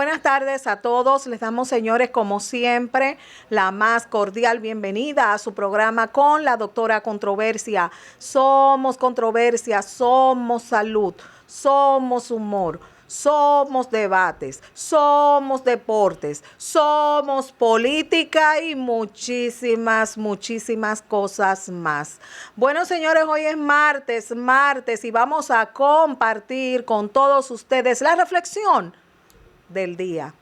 buenas tardes a todos. Les damos, señores, como siempre, la más cordial bienvenida a su programa con la doctora Controversia. Somos controversia, somos salud, somos humor, somos debates, somos deportes, somos política y muchísimas cosas más. Bueno, señores, hoy es martes y vamos a compartir con todos ustedes la reflexión del día.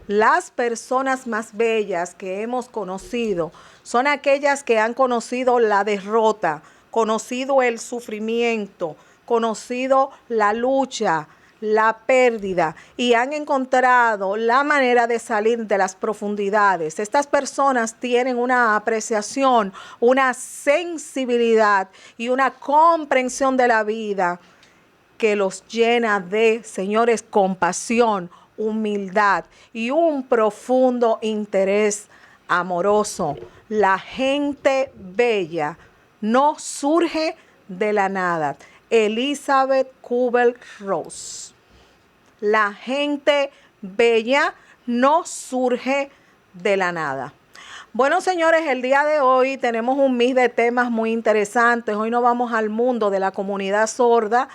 Las personas más bellas que hemos conocido son aquellas que han conocido la derrota, conocido el sufrimiento, conocido la lucha, la pérdida y han encontrado la manera de salir de las profundidades. Estas personas tienen una apreciación, una sensibilidad y una comprensión de la vida que los llena de, señores, compasión, humildad y un profundo interés amoroso. La gente bella no surge de la nada. Elizabeth Kubler-Ross. La gente bella no surge de la nada. Bueno, señores, el día de hoy tenemos un mix de temas muy interesantes. Hoy nos vamos al mundo de la comunidad sorda,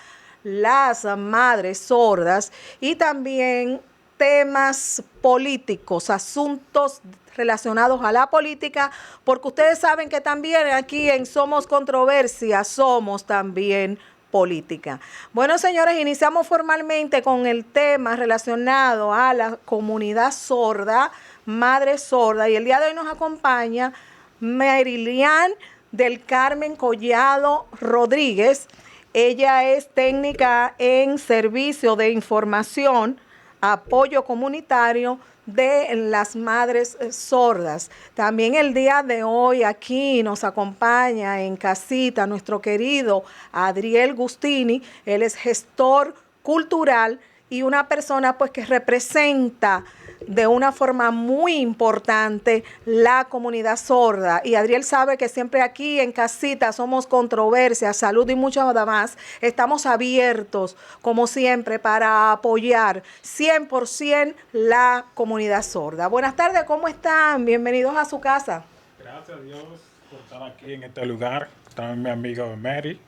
las madres sordas y también temas políticos, asuntos relacionados a la política, porque ustedes saben que también aquí en Somos Controversia somos también política. Bueno, señores, iniciamos formalmente con el tema relacionado a la comunidad sorda, madre sorda, y el día de hoy nos acompaña Marilian del Carmen Collado Rodríguez. Ella es técnica en servicio de información, apoyo comunitario de las madres sordas. También el día de hoy aquí nos acompaña en casita nuestro querido Adriel Gustini. Él es gestor cultural y una persona pues que representa de una forma muy importante la comunidad sorda. Y Adriel sabe que siempre aquí en casita somos controversia, salud y mucho más. Estamos abiertos, como siempre, para apoyar 100% la comunidad sorda. Buenas tardes, ¿cómo están? Bienvenidos a su casa. Gracias a Dios por estar aquí en este lugar. Está mi amigo Mary.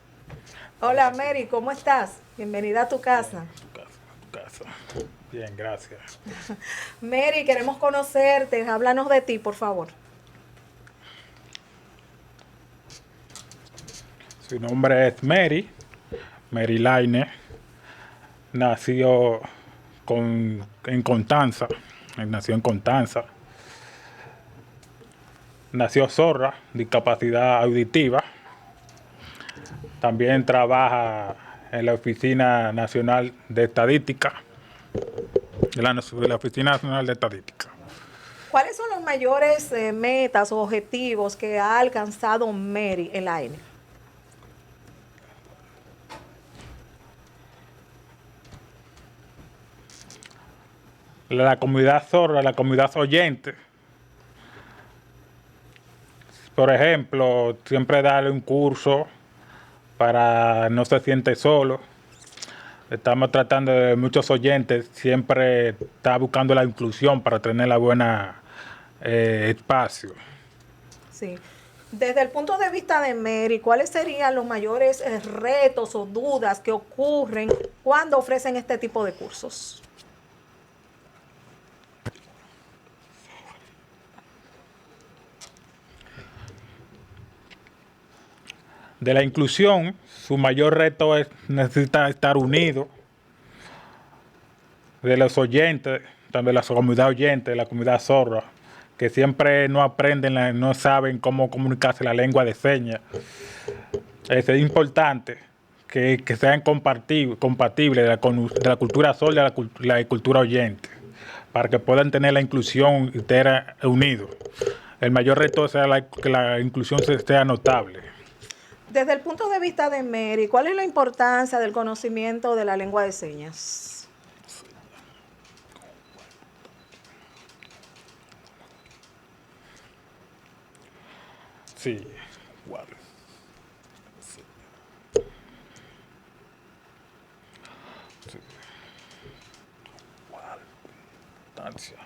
Hola Mary, ¿cómo estás? Bienvenida a tu casa. Bien, a tu casa. Bien, gracias. Mary, queremos conocerte. Háblanos de ti, por favor. Su nombre es Mary Laine. Nació en Constanza. Nació en Constanza. Nació sorda, discapacidad auditiva. También trabaja en la Oficina Nacional de Estadística. La Oficina Nacional de Estadística. ¿Cuáles son los mayores metas o objetivos que ha alcanzado Mary en la AINE? La comunidad sorda, la comunidad oyente. Por ejemplo, siempre darle un curso para no se siente solo. Estamos tratando de muchos oyentes, siempre está buscando la inclusión para tener la buena espacio. Sí. Desde el punto de vista de Mary, ¿cuáles serían los mayores retos o dudas que ocurren cuando ofrecen este tipo de cursos? De la inclusión, su mayor reto es necesita estar unido. De los oyentes, también la comunidad oyente, la comunidad sorda, que siempre no aprenden, no saben cómo comunicarse la lengua de señas. Es importante que sean compatibles de la cultura sorda y la cultura oyente, para que puedan tener la inclusión entera unidos. El mayor reto es que la inclusión sea notable. Desde el punto de vista de Mary, ¿cuál es la importancia del conocimiento de la lengua de señas? Sí, igual. Sí. importancia.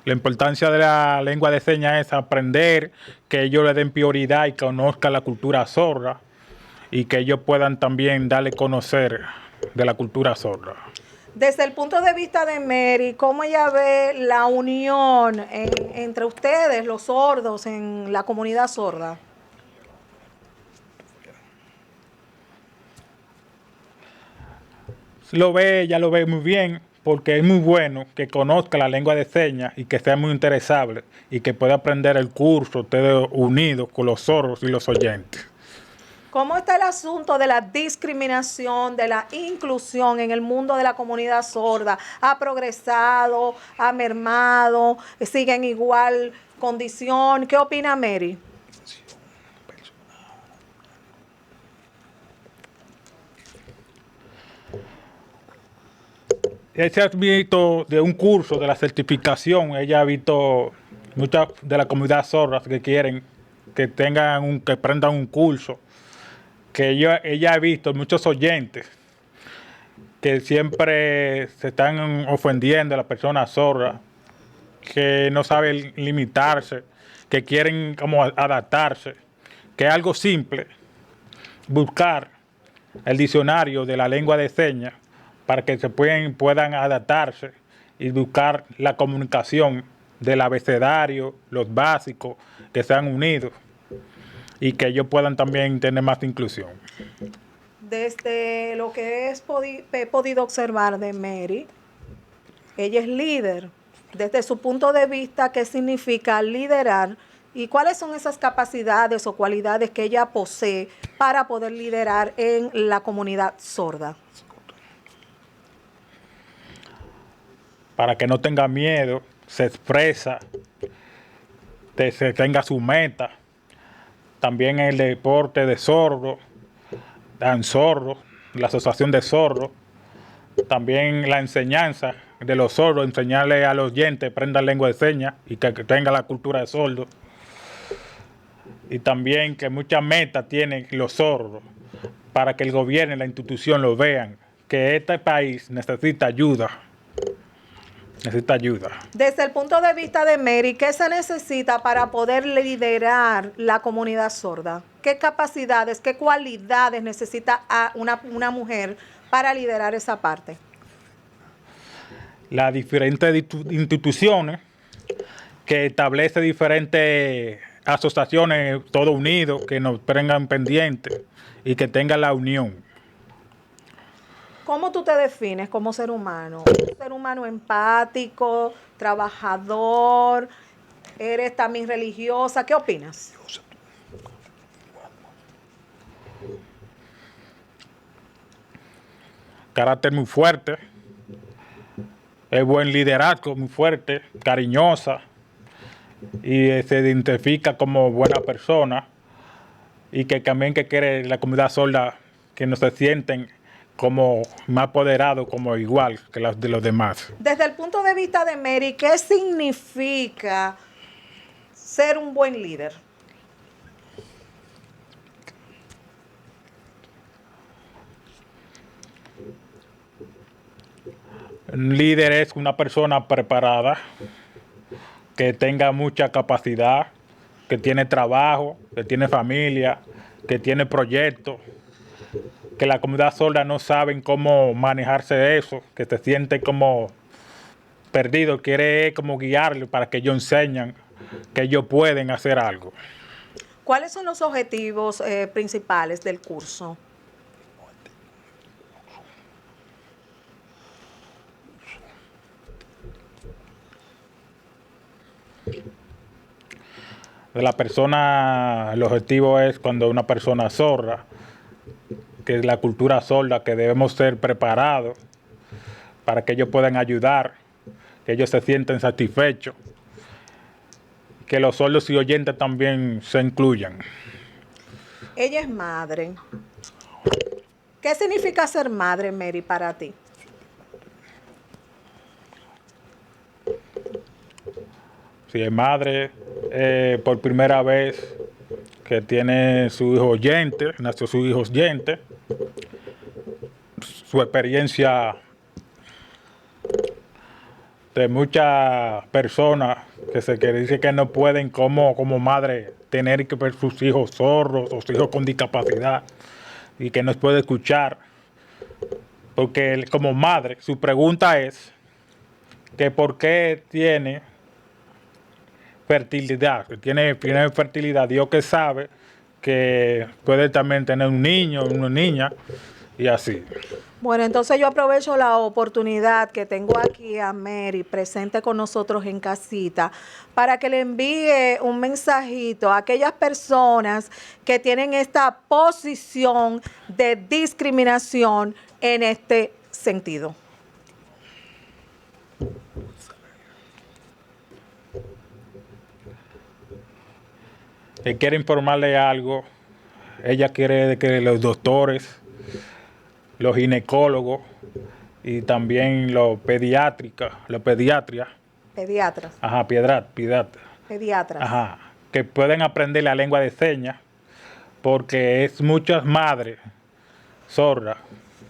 La importancia de la lengua de señas es aprender, que ellos le den prioridad y conozcan la cultura sorda y que ellos puedan también darle a conocer de la cultura sorda. Desde el punto de vista de Mary, ¿cómo ella ve la unión entre ustedes, los sordos, en la comunidad sorda? Ella lo ve muy bien, porque es muy bueno que conozca la lengua de señas y que sea muy interesable y que pueda aprender el curso, ustedes unidos con los sordos y los oyentes. ¿Cómo está el asunto de la discriminación, de la inclusión en el mundo de la comunidad sorda? ¿Ha progresado? ¿Ha mermado? ¿Sigue en igual condición? ¿Qué opina Mary? Ella ha visto de un curso de la certificación, ella ha visto muchas de la comunidad sorda que quieren que que aprendan un curso, que ella ha visto muchos oyentes que siempre se están ofendiendo a las personas sordas, que no saben limitarse, que quieren como adaptarse, que es algo simple, buscar el diccionario de la lengua de señas para que puedan adaptarse y buscar la comunicación del abecedario, los básicos, que sean unidos y que ellos puedan también tener más inclusión. Desde lo que he podido observar de Mary, ella es líder. Desde su punto de vista, ¿qué significa liderar? ¿Y cuáles son esas capacidades o cualidades que ella posee para poder liderar en la comunidad sorda? Para que no tenga miedo, se expresa, se tenga su meta. También el deporte de sordos, Dan Sordos, la asociación de sordos. También la enseñanza de los sordos, enseñarle a los oyentes, aprendan lengua de señas y que tenga la cultura de sordos. Y también que muchas metas tienen los sordos para que el gobierno y la institución lo vean, que este país necesita ayuda. Necesita ayuda. Desde el punto de vista de Mary, ¿qué se necesita para poder liderar la comunidad sorda? ¿Qué capacidades, qué cualidades necesita una mujer para liderar esa parte? Las diferentes instituciones que establecen diferentes asociaciones, todos unidos, que nos tengan pendientes y que tengan la unión. ¿Cómo tú te defines como ser humano? ¿Un ser humano empático, trabajador? ¿Eres también religiosa? ¿Qué opinas? Carácter muy fuerte, es buen liderazgo, muy fuerte, cariñosa y se identifica como buena persona y que también que quiere la comunidad sorda que no se sienten como más apoderados, como igual que los de los demás. Desde el punto de vista de Mary, ¿qué significa ser un buen líder? Un líder es una persona preparada, que tenga mucha capacidad, que tiene trabajo, que tiene familia, que tiene proyectos, que la comunidad sorda no saben cómo manejarse de eso, que se siente como perdido, quiere como guiarle para que ellos enseñen que ellos pueden hacer algo. ¿Cuáles son los objetivos principales del curso? De la persona, el objetivo es cuando una persona sorda, que es la cultura sorda, que debemos ser preparados para que ellos puedan ayudar, que ellos se sienten satisfechos, que los sordos y oyentes también se incluyan. Ella es madre. ¿Qué significa ser madre, Mary, para ti? Si es madre, por primera vez que tiene su hijo oyente, nació su hijo oyente, su experiencia de muchas personas que dicen que no pueden como madre tener que ver sus hijos sordos o sus hijos con discapacidad y que no puede escuchar. Porque él, como madre, su pregunta es que por qué tiene fertilidad, que tiene fertilidad, Dios que sabe que puede también tener un niño, una niña y así. Bueno, entonces yo aprovecho la oportunidad que tengo aquí a Mary presente con nosotros en casita para que le envíe un mensajito a aquellas personas que tienen esta posición de discriminación en este sentido. Él quiere informarle algo, ella quiere que los doctores, los ginecólogos y también los pediatras, Pediatras, ajá, pediatras. ajá, que pueden aprender la lengua de señas, porque es muchas madres sordas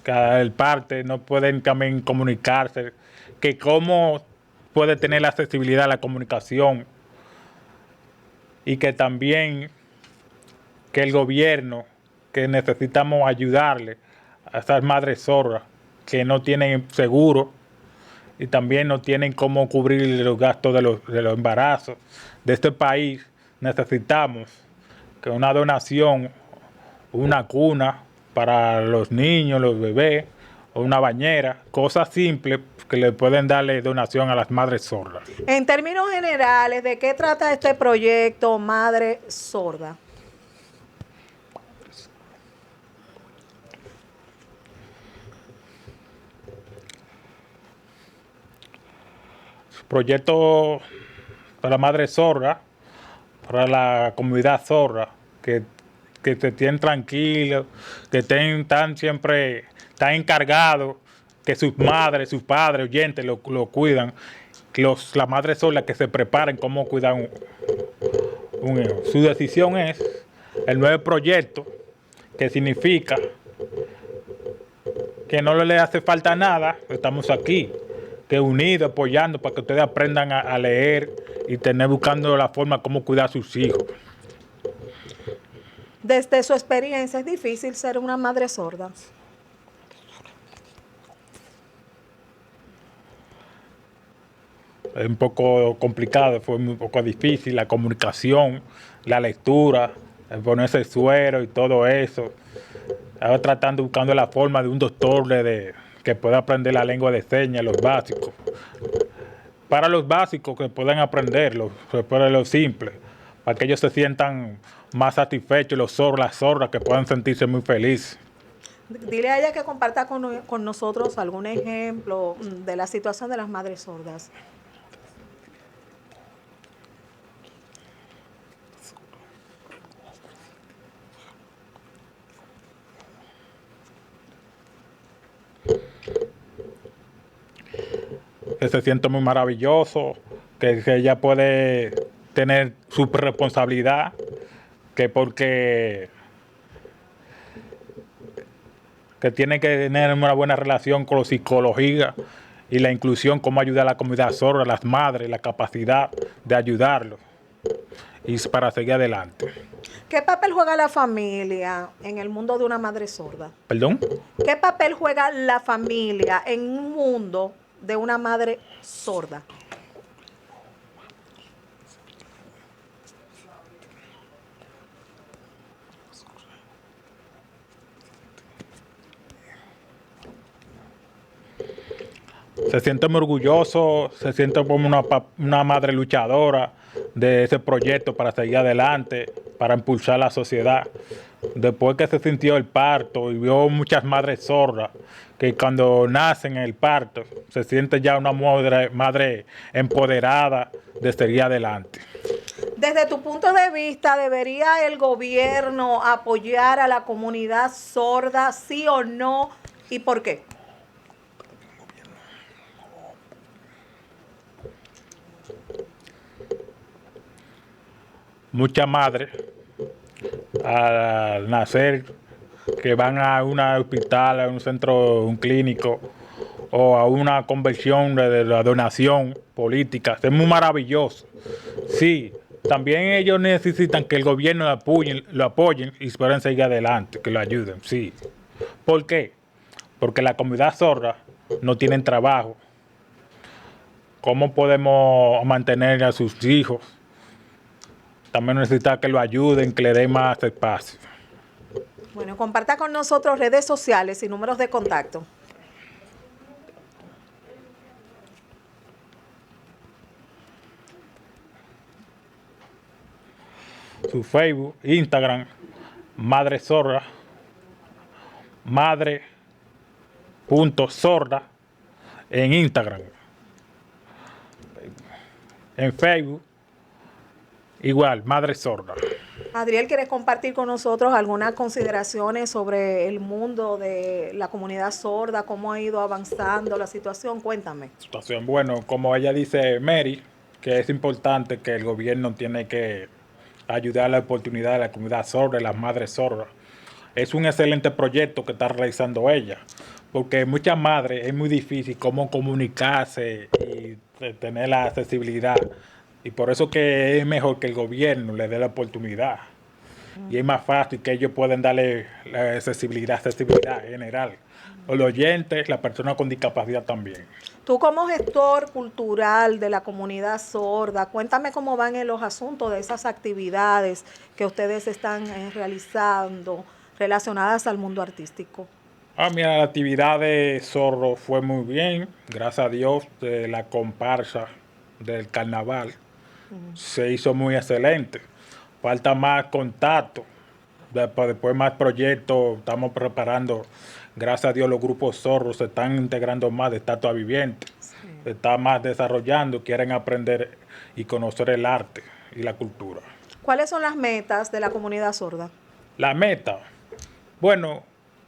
que al parte no pueden también comunicarse, que cómo puede tener la accesibilidad a la comunicación y que también que el gobierno, que necesitamos ayudarle a esas madres sordas que no tienen seguro y también no tienen cómo cubrir los gastos de los embarazos de este país. Necesitamos que una donación, una cuna para los niños, los bebés, o una bañera, cosas simples que le pueden darle donación a las madres sordas. En términos generales, ¿de qué trata este proyecto Madre Sorda? Proyecto para la madre sorda, para la comunidad sorda, que se estén tranquilos, que están siempre tan encargados, que sus madres, sus padres, oyentes lo cuidan, las madres sordas que se preparen cómo cuidar un hijo. Su decisión es el nuevo proyecto, que significa que no le hace falta nada, estamos aquí, que unidos, apoyando para que ustedes aprendan a leer y tener buscando la forma cómo cuidar a sus hijos. Desde su experiencia, ¿es difícil ser una madre sorda? Es un poco complicado, fue un poco difícil la comunicación, la lectura, el ponerse el suero y todo eso. Estaba tratando, buscando la forma de un doctor que pueda aprender la lengua de señas, los básicos. Para los básicos que puedan aprenderlo, para lo simple, para que ellos se sientan más satisfechos, los sordos, las sordas, que puedan sentirse muy felices. Dile a ella que comparta con nosotros algún ejemplo de la situación de las madres sordas. Que se siente muy maravilloso, que ella puede tener su responsabilidad, que porque que tiene que tener una buena relación con la psicología y la inclusión, cómo ayudar a la comunidad sorda, a las madres, la capacidad de ayudarlos y para seguir adelante. ¿Qué papel juega la familia en el mundo de una madre sorda? ¿Perdón? ¿Qué papel juega la familia en un mundo de una madre sorda? Se siente muy orgulloso, se siente como una madre luchadora de ese proyecto para seguir adelante, para impulsar la sociedad. Después que se sintió el parto y vio muchas madres sordas que cuando nacen en el parto se siente ya una madre empoderada de seguir adelante. Desde tu punto de vista, ¿debería el gobierno apoyar a la comunidad sorda, sí o no? ¿Y por qué? Muchas madres al nacer que van a un hospital, a un centro, un clínico o a una conversión de la donación política. Es muy maravilloso. Sí, también ellos necesitan que el gobierno lo apoyen y puedan seguir adelante, que lo ayuden, sí. ¿Por qué? Porque la comunidad sorda no tienen trabajo. ¿Cómo podemos mantener a sus hijos? También necesita que lo ayuden, que le den más espacio. Bueno, comparta con nosotros redes sociales y números de contacto. Su Facebook, Instagram, Madre Sorda, madre.sorda en Instagram. En Facebook, igual, Madre Sorda. Adriel, ¿quieres compartir con nosotros algunas consideraciones sobre el mundo de la comunidad sorda, cómo ha ido avanzando la situación? Cuéntame. Situación, bueno, como ella dice Mary, que es importante que el gobierno tiene que ayudar a la oportunidad de la comunidad sorda y las madres sordas. Es un excelente proyecto que está realizando ella, porque muchas madres es muy difícil cómo comunicarse y tener la accesibilidad. Y por eso que es mejor que el gobierno le dé la oportunidad. Y es más fácil que ellos puedan darle la accesibilidad general. Los oyentes, las personas con discapacidad también. Tú como gestor cultural de la comunidad sorda, cuéntame cómo van en los asuntos de esas actividades que ustedes están realizando relacionadas al mundo artístico. Mira, la actividad de Zorro fue muy bien, gracias a Dios, de la comparsa del carnaval. Se hizo muy excelente. Falta más contacto, después más proyectos, estamos preparando. Gracias a Dios los grupos zorros se están integrando más de estatua viviente, se está más desarrollando, quieren aprender y conocer el arte y la cultura. ¿Cuáles son las metas de la comunidad sorda? La meta, bueno,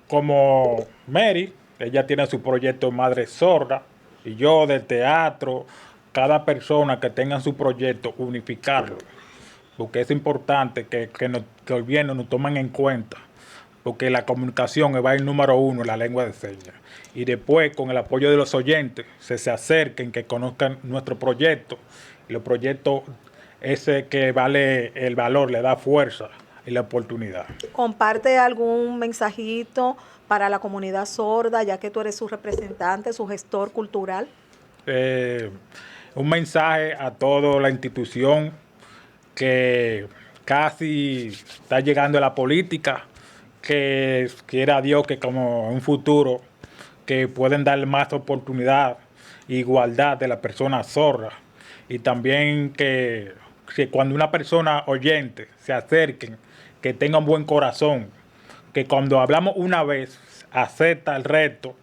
como Mary, ella tiene su proyecto Madre Sorda, y yo del teatro, cada persona que tenga su proyecto, unificarlo, porque es importante que el gobierno nos tomen en cuenta, porque la comunicación va el número uno en la lengua de señas. Y después, con el apoyo de los oyentes, se acerquen, que conozcan nuestro proyecto. Y los proyectos, ese que vale el valor, le da fuerza y la oportunidad. ¿Comparte algún mensajito para la comunidad sorda, ya que tú eres su representante, su gestor cultural? Un mensaje a toda la institución que casi está llegando a la política, que quiera Dios que como en un futuro que pueden dar más oportunidad e igualdad de las personas sordas, y también que cuando una persona oyente se acerquen, que tenga un buen corazón, que cuando hablamos una vez acepta el reto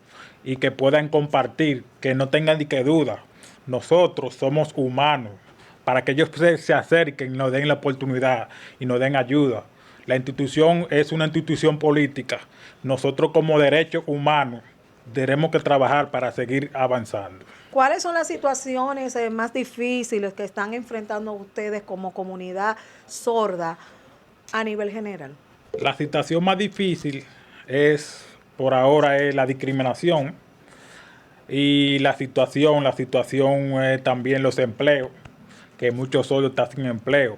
y que puedan compartir, que no tengan ni que duda. Nosotros somos humanos, para que ellos se acerquen, nos den la oportunidad y nos den ayuda. La institución es una institución política. Nosotros como derechos humanos tenemos que trabajar para seguir avanzando. ¿Cuáles son las situaciones más difíciles que están enfrentando ustedes como comunidad sorda a nivel general? La situación más difícil por ahora es la discriminación, y la situación es también los empleos, que muchos sordos están sin empleo.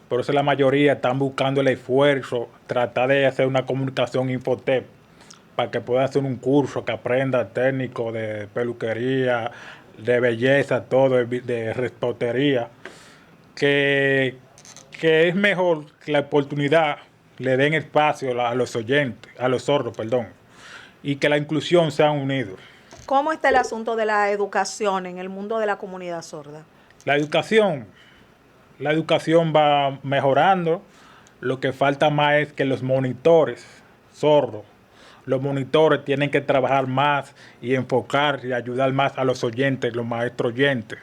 Por eso la mayoría están buscando el esfuerzo, tratar de hacer una comunicación Infotep, para que pueda hacer un curso, que aprenda técnico de peluquería, de belleza, todo, de repostería, que es mejor que la oportunidad le den espacio a los oyentes, a los sordos, perdón, y que la inclusión sea unidos. ¿Cómo está el asunto de la educación en el mundo de la comunidad sorda? La educación va mejorando. Lo que falta más es que los monitores sordos, los monitores tienen que trabajar más y enfocar y ayudar más a los oyentes, los maestros oyentes,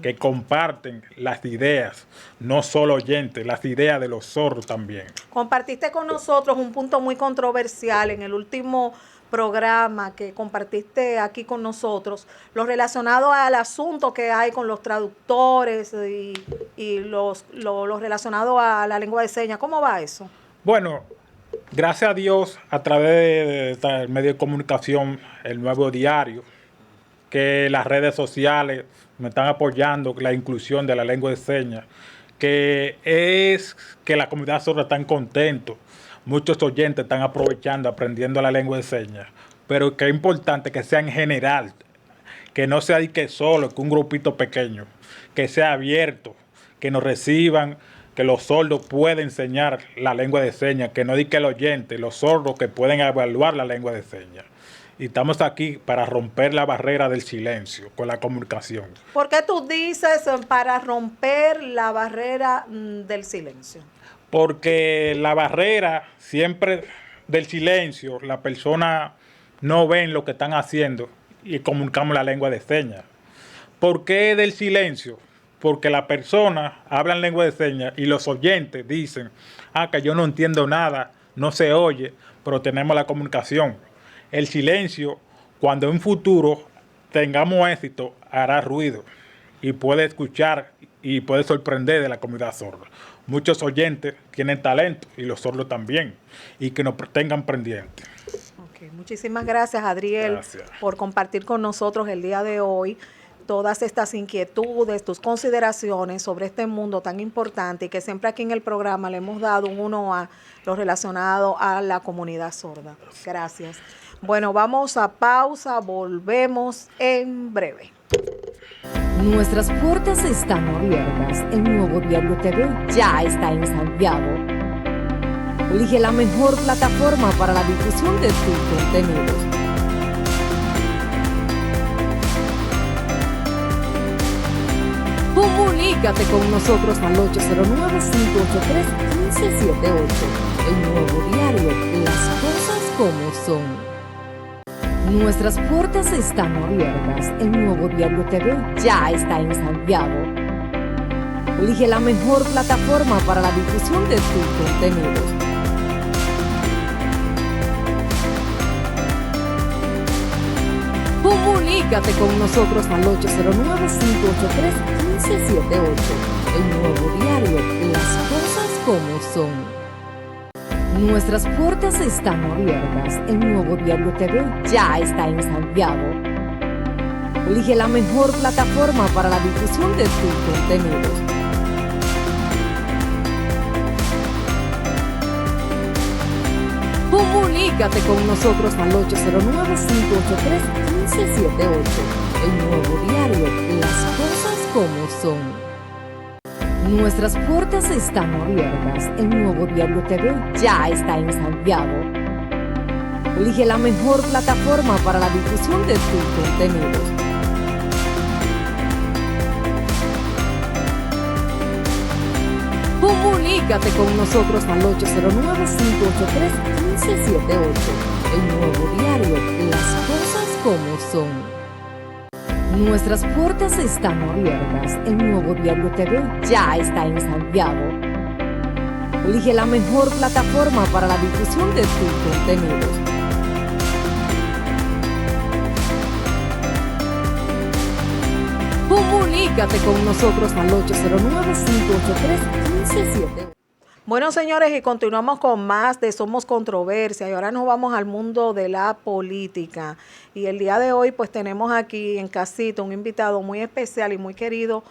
que comparten las ideas, no solo oyentes, las ideas de los sordos también. Compartiste con nosotros un punto muy controversial en el último programa que compartiste aquí con nosotros, lo relacionado al asunto que hay con los traductores y lo relacionado a la lengua de señas. ¿Cómo va eso? Bueno, gracias a Dios, a través del medio de comunicación, el Nuevo Diario, que las redes sociales me están apoyando la inclusión de la lengua de señas, que es que la comunidad sorda está contento. Muchos oyentes están aprovechando, aprendiendo la lengua de señas, pero que es importante que sea en general, que no sea de que solo, que un grupito pequeño, que sea abierto, que nos reciban, que los sordos pueden enseñar la lengua de señas, que no di que el oyente, los sordos que pueden evaluar la lengua de señas. Y estamos aquí para romper la barrera del silencio con la comunicación. ¿Por qué tú dices para romper la barrera del silencio? Porque la barrera siempre del silencio, la persona no ven lo que están haciendo y comunicamos la lengua de señas. ¿Por qué del silencio? Porque la persona habla en lengua de señas y los oyentes dicen, que yo no entiendo nada, no se oye, pero tenemos la comunicación. El silencio, cuando en un futuro tengamos éxito, hará ruido y puede escuchar y puede sorprender de la comunidad sorda. Muchos oyentes tienen talento y los sordos también, y que nos tengan pendientes. Okay. Muchísimas gracias, Adriel, por compartir con nosotros el día de hoy todas estas inquietudes, tus consideraciones sobre este mundo tan importante y que siempre aquí en el programa le hemos dado uno a lo relacionado a la comunidad sorda. Gracias. Bueno, vamos a pausa, volvemos en breve. Nuestras puertas están abiertas. El Nuevo Diario TV ya está en Santiago. Elige la mejor plataforma para la difusión de tus contenidos. Comunícate con nosotros al 809-583-1578. El Nuevo Diario, las cosas como son. Nuestras puertas están abiertas. El Nuevo Diario TV ya está en Santiago. Elige la mejor plataforma para la difusión de tus contenidos. Comunícate con nosotros al 809-583-1578. El Nuevo Diario, las cosas como son. Nuestras puertas están abiertas. El Nuevo Diario TV ya está en Santiago. Elige la mejor plataforma para la difusión de tus contenidos. Comunícate con nosotros al 809-583-1578. El Nuevo Diario, las cosas como son. Nuestras puertas están abiertas. El Nuevo Diario TV ya está en Santiago. Elige la mejor plataforma para la difusión de tus contenidos. Comunícate con nosotros al 809-583-1578. El Nuevo Diario, las cosas como son. Nuestras puertas están abiertas. El Nuevo Diario TV ya está en Santiago. Elige la mejor plataforma para la difusión de tus contenidos. Comunícate con nosotros al 809-583-1578. Bueno, señores, y continuamos con más de Somos Controversia y ahora nos vamos al mundo de la política. Y el día de hoy pues tenemos aquí en casita un invitado muy especial y muy querido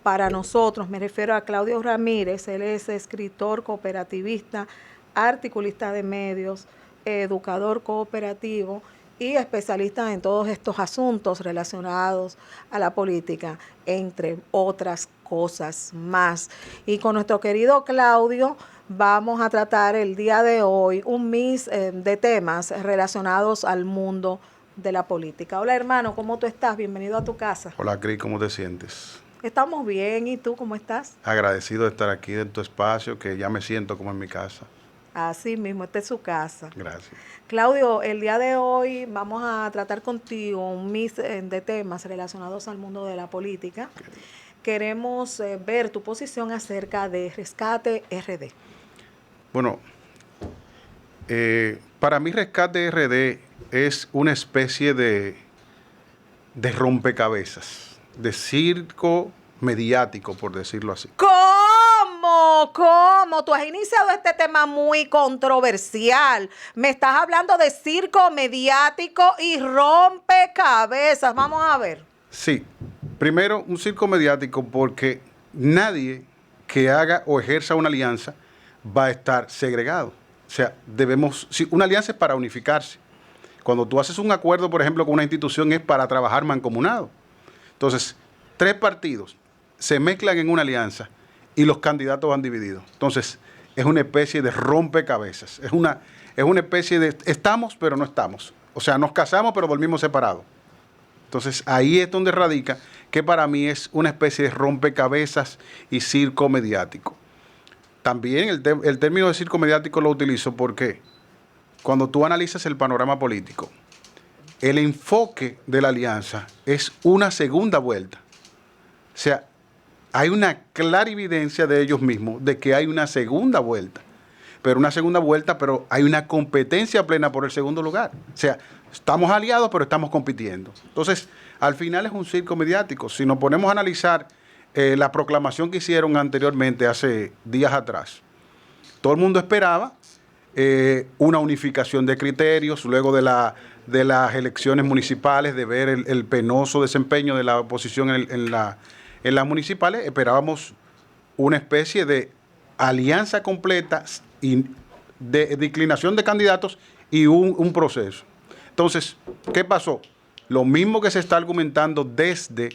para nosotros. Me refiero a Claudio Ramírez. Él es escritor cooperativista, articulista de medios, educador cooperativo y especialista en todos estos asuntos relacionados a la política, entre otras cosas más. Y con nuestro querido Claudio vamos a tratar el día de hoy un mix de temas relacionados al mundo de la política. Hola hermano, ¿cómo tú estás? Bienvenido a tu casa. Hola Cris, ¿cómo te sientes? Estamos bien, ¿y tú cómo estás? Agradecido de estar aquí en tu espacio, que ya me siento como en mi casa. Así mismo, esta es su casa. Gracias. Claudio, el día de hoy vamos a tratar contigo un mix de temas relacionados al mundo de la política. Okay. Queremos ver tu posición acerca de Rescate RD. Bueno, para mí Rescate RD es una especie de rompecabezas, de circo mediático, por decirlo así. ¿Cómo? ¿Cómo? Tú has iniciado este tema muy controversial. Me estás hablando de circo mediático y rompecabezas. Vamos a ver. Sí, primero un circo mediático porque nadie que haga o ejerza una alianza va a estar segregado. O sea, una alianza es para unificarse. Cuando tú haces un acuerdo, por ejemplo, con una institución es para trabajar mancomunado. Entonces, 3 partidos se mezclan en una alianza y los candidatos van divididos. Entonces, es una especie de rompecabezas. Es una especie de estamos, pero no estamos. O sea, nos casamos, pero dormimos separados. Entonces, ahí es donde radica que para mí es una especie de rompecabezas y circo mediático. También el término de circo mediático lo utilizo porque cuando tú analizas el panorama político, el enfoque de la alianza es una segunda vuelta. O sea, hay una clara evidencia de ellos mismos de que hay una segunda vuelta. Pero hay una competencia plena por el segundo lugar. O sea, estamos aliados, pero estamos compitiendo. Entonces, al final es un circo mediático. Si nos ponemos a analizar la proclamación que hicieron anteriormente, hace días atrás, todo el mundo esperaba una unificación de criterios, luego de las elecciones municipales, de ver el penoso desempeño de la oposición en las municipales, esperábamos una especie de alianza completa y de declinación de candidatos y un proceso. Entonces, ¿qué pasó? Lo mismo que se está argumentando desde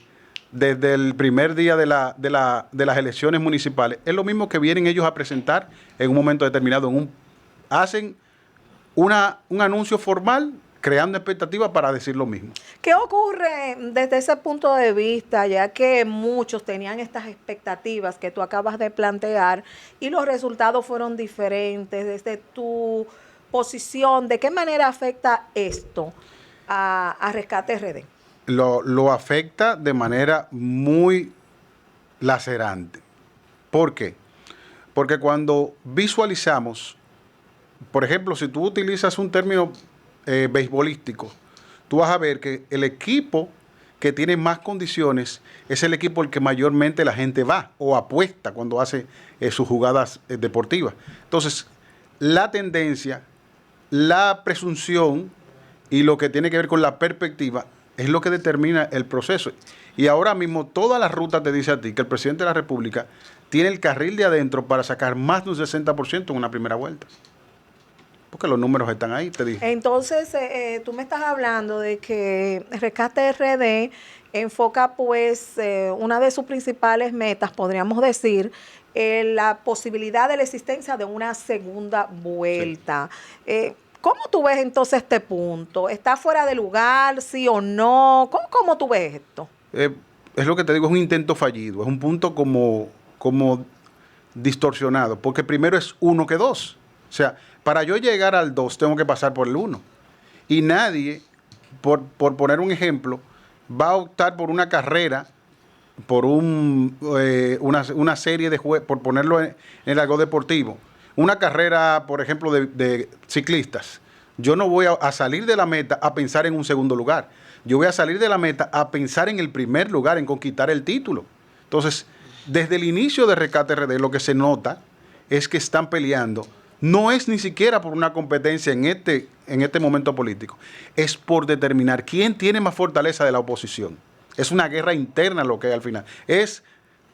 el primer día de las elecciones municipales, es lo mismo que vienen ellos a presentar en un momento determinado. Hacen un anuncio formal creando expectativas para decir lo mismo. ¿Qué ocurre desde ese punto de vista, ya que muchos tenían estas expectativas que tú acabas de plantear y los resultados fueron diferentes desde tu posición? ¿De qué manera afecta esto a Rescate RD? Lo afecta de manera muy lacerante. ¿Por qué? Porque cuando visualizamos, por ejemplo, si tú utilizas un término beisbolístico, tú vas a ver que el equipo que tiene más condiciones es el equipo al que mayormente la gente va o apuesta cuando hace sus jugadas deportivas. Entonces, la tendencia, la presunción y lo que tiene que ver con la perspectiva es lo que determina el proceso. Y ahora mismo toda la ruta te dice a ti que el presidente de la República tiene el carril de adentro para sacar más de un 60% en una primera vuelta. Porque los números están ahí, te dije. Entonces, tú me estás hablando de que Rescate RD enfoca, pues, una de sus principales metas, podríamos decir, la posibilidad de la existencia de una segunda vuelta. Sí. ¿Cómo tú ves entonces este punto? ¿Está fuera de lugar, sí o no? ¿Cómo tú ves esto? Es lo que te digo, es un intento fallido, es un punto como distorsionado, porque primero es 1 que 2. O sea, para yo llegar al 2 tengo que pasar por el 1. Y nadie, por poner un ejemplo, va a optar por una carrera, por una serie de juegos, por ponerlo en algo deportivo. Una carrera, por ejemplo, de ciclistas. Yo no voy a salir de la meta a pensar en un segundo lugar. Yo voy a salir de la meta a pensar en el primer lugar, en conquistar el título. Entonces, desde el inicio de Rescate RD, lo que se nota es que están peleando. No es ni siquiera por una competencia en este momento político. Es por determinar quién tiene más fortaleza de la oposición. Es una guerra interna lo que hay al final. Es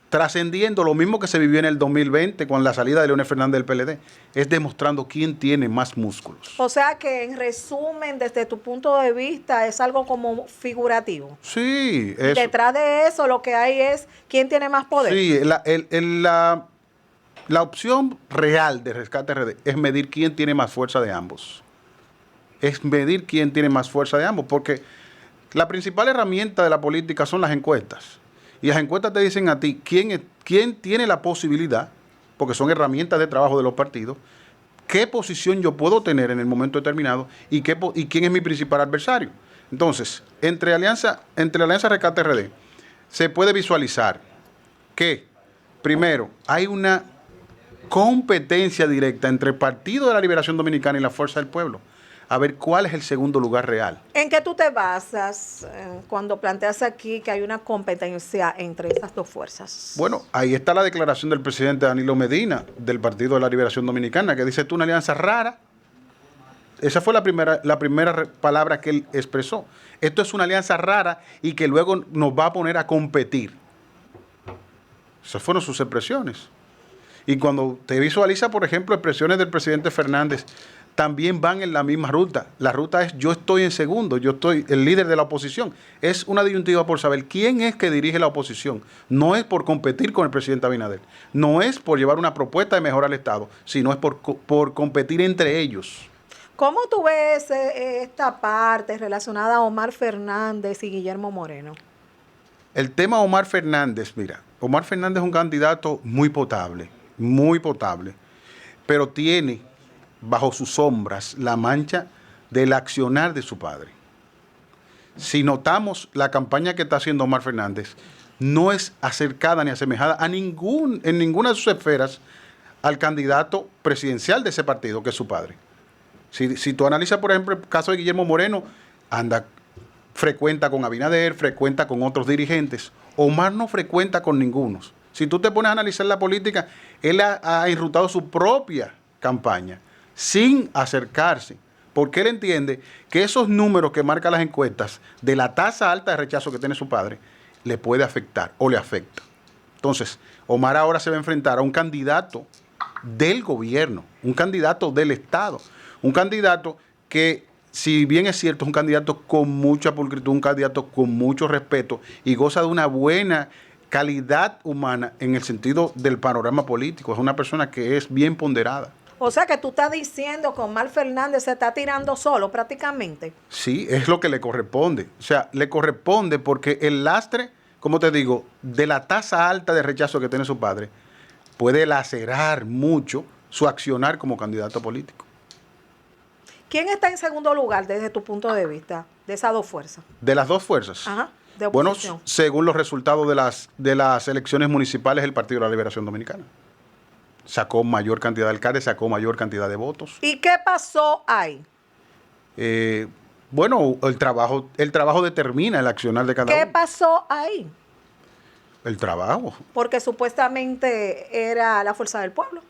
trascendiendo lo mismo que se vivió en el 2020 con la salida de Leonel Fernández del PLD. Es demostrando quién tiene más músculos. O sea que, en resumen, desde tu punto de vista, es algo como figurativo. Sí. Detrás de eso lo que hay es quién tiene más poder. Sí, la opción real de Rescate RD es medir quién tiene más fuerza de ambos. Es medir quién tiene más fuerza de ambos, porque la principal herramienta de la política son las encuestas. Y las encuestas te dicen a ti quién tiene la posibilidad, porque son herramientas de trabajo de los partidos, qué posición yo puedo tener en el momento determinado y quién es mi principal adversario. Entonces, entre la Alianza Rescate RD se puede visualizar que, primero, hay una competencia directa entre el Partido de la Liberación Dominicana y la Fuerza del Pueblo. a ver cuál es el segundo lugar real. ¿En qué tú te basas cuando planteas aquí que hay una competencia entre esas dos fuerzas? Bueno, ahí está la declaración del presidente Danilo Medina del Partido de la Liberación Dominicana, que dice, esto es una alianza rara. Esa fue la primera palabra que él expresó. Esto es una alianza rara y que luego nos va a poner a competir. Esas fueron sus expresiones. Y cuando te visualiza, por ejemplo, expresiones del presidente Fernández, también van en la misma ruta. La ruta es yo estoy en segundo, yo estoy el líder de la oposición. Es una disyuntiva por saber quién es que dirige la oposición. No es por competir con el presidente Abinader. No es por llevar una propuesta de mejora al Estado, sino es por competir entre ellos. ¿Cómo tú ves esta parte relacionada a Omar Fernández y Guillermo Moreno? El tema Omar Fernández, mira, Omar Fernández es un candidato muy potable, pero tiene bajo sus sombras la mancha del accionar de su padre. Si notamos la campaña que está haciendo Omar Fernández, no es acercada ni asemejada en ninguna de sus esferas al candidato presidencial de ese partido, que es su padre. Si tú analizas, por ejemplo, el caso de Guillermo Moreno, frecuenta con Abinader, frecuenta con otros dirigentes. Omar no frecuenta con ninguno. Si tú te pones a analizar la política, él ha enrutado su propia campaña sin acercarse, porque él entiende que esos números que marcan las encuestas de la tasa alta de rechazo que tiene su padre, le puede afectar o le afecta. Entonces, Omar ahora se va a enfrentar a un candidato del gobierno, un candidato del Estado, un candidato que, si bien es cierto, es un candidato con mucha pulcritud, un candidato con mucho respeto y goza de una buena calidad humana en el sentido del panorama político. Es una persona que es bien ponderada. O sea que tú estás diciendo que Omar Fernández se está tirando solo prácticamente. Sí, es lo que le corresponde. O sea, le corresponde porque el lastre, como te digo, de la tasa alta de rechazo que tiene su padre, puede lacerar mucho su accionar como candidato político. ¿Quién está en segundo lugar desde tu punto de vista de esas dos fuerzas? De las dos fuerzas. Ajá, de bueno, oposición. según los resultados de las elecciones municipales, el Partido de la Liberación Dominicana sacó mayor cantidad de alcaldes, sacó mayor cantidad de votos. ¿Y qué pasó ahí? Bueno, el trabajo determina el accionar de cada uno. ¿Qué pasó ahí? El trabajo. Porque supuestamente era la fuerza del pueblo.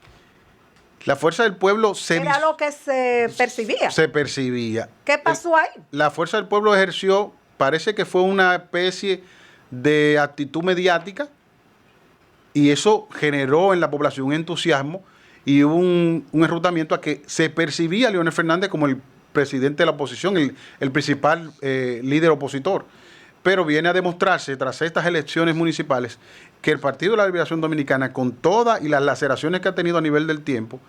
La fuerza del pueblo era lo que se percibía. Se percibía. ¿Qué pasó ahí? La fuerza del pueblo ejerció, parece que fue una especie de actitud mediática, y eso generó en la población un entusiasmo y un enrutamiento a que se percibía a Leonel Fernández como el presidente de la oposición, el principal líder opositor. Pero viene a demostrarse, tras estas elecciones municipales, que el Partido de la Liberación Dominicana, con todas y las laceraciones que ha tenido a nivel del tiempo,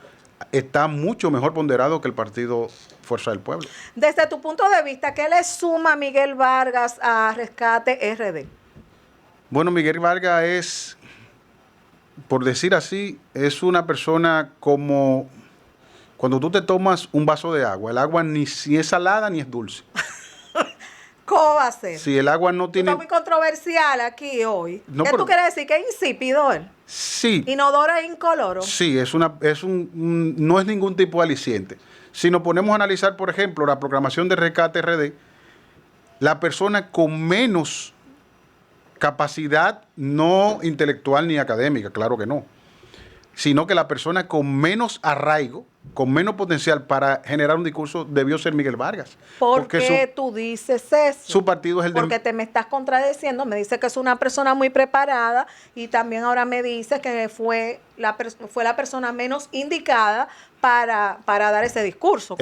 está mucho mejor ponderado que el Partido Fuerza del Pueblo. Desde tu punto de vista, ¿qué le suma Miguel Vargas a Rescate RD? Bueno, Miguel Vargas es, por decir así, es una persona como cuando tú te tomas un vaso de agua. El agua ni es salada ni es dulce. ¿Cómo va a ser? Si el agua no tiene... Está muy controversial aquí hoy. No, ¿Qué tú quieres decir? ¿Que es insípido él? Sí. ¿Inodoro e incoloro? Sí, no es ningún tipo de aliciente. Si nos ponemos a analizar, por ejemplo, la programación de Rescate RD, la persona con menos capacidad, no intelectual ni académica, claro que no, sino que la persona con menos arraigo, con menos potencial para generar un discurso debió ser Miguel Vargas. ¿Por qué tú dices eso? Su partido es el Porque te me estás contradiciendo. Me dice que es una persona muy preparada y también ahora me dice que fue la persona menos indicada para dar ese discurso.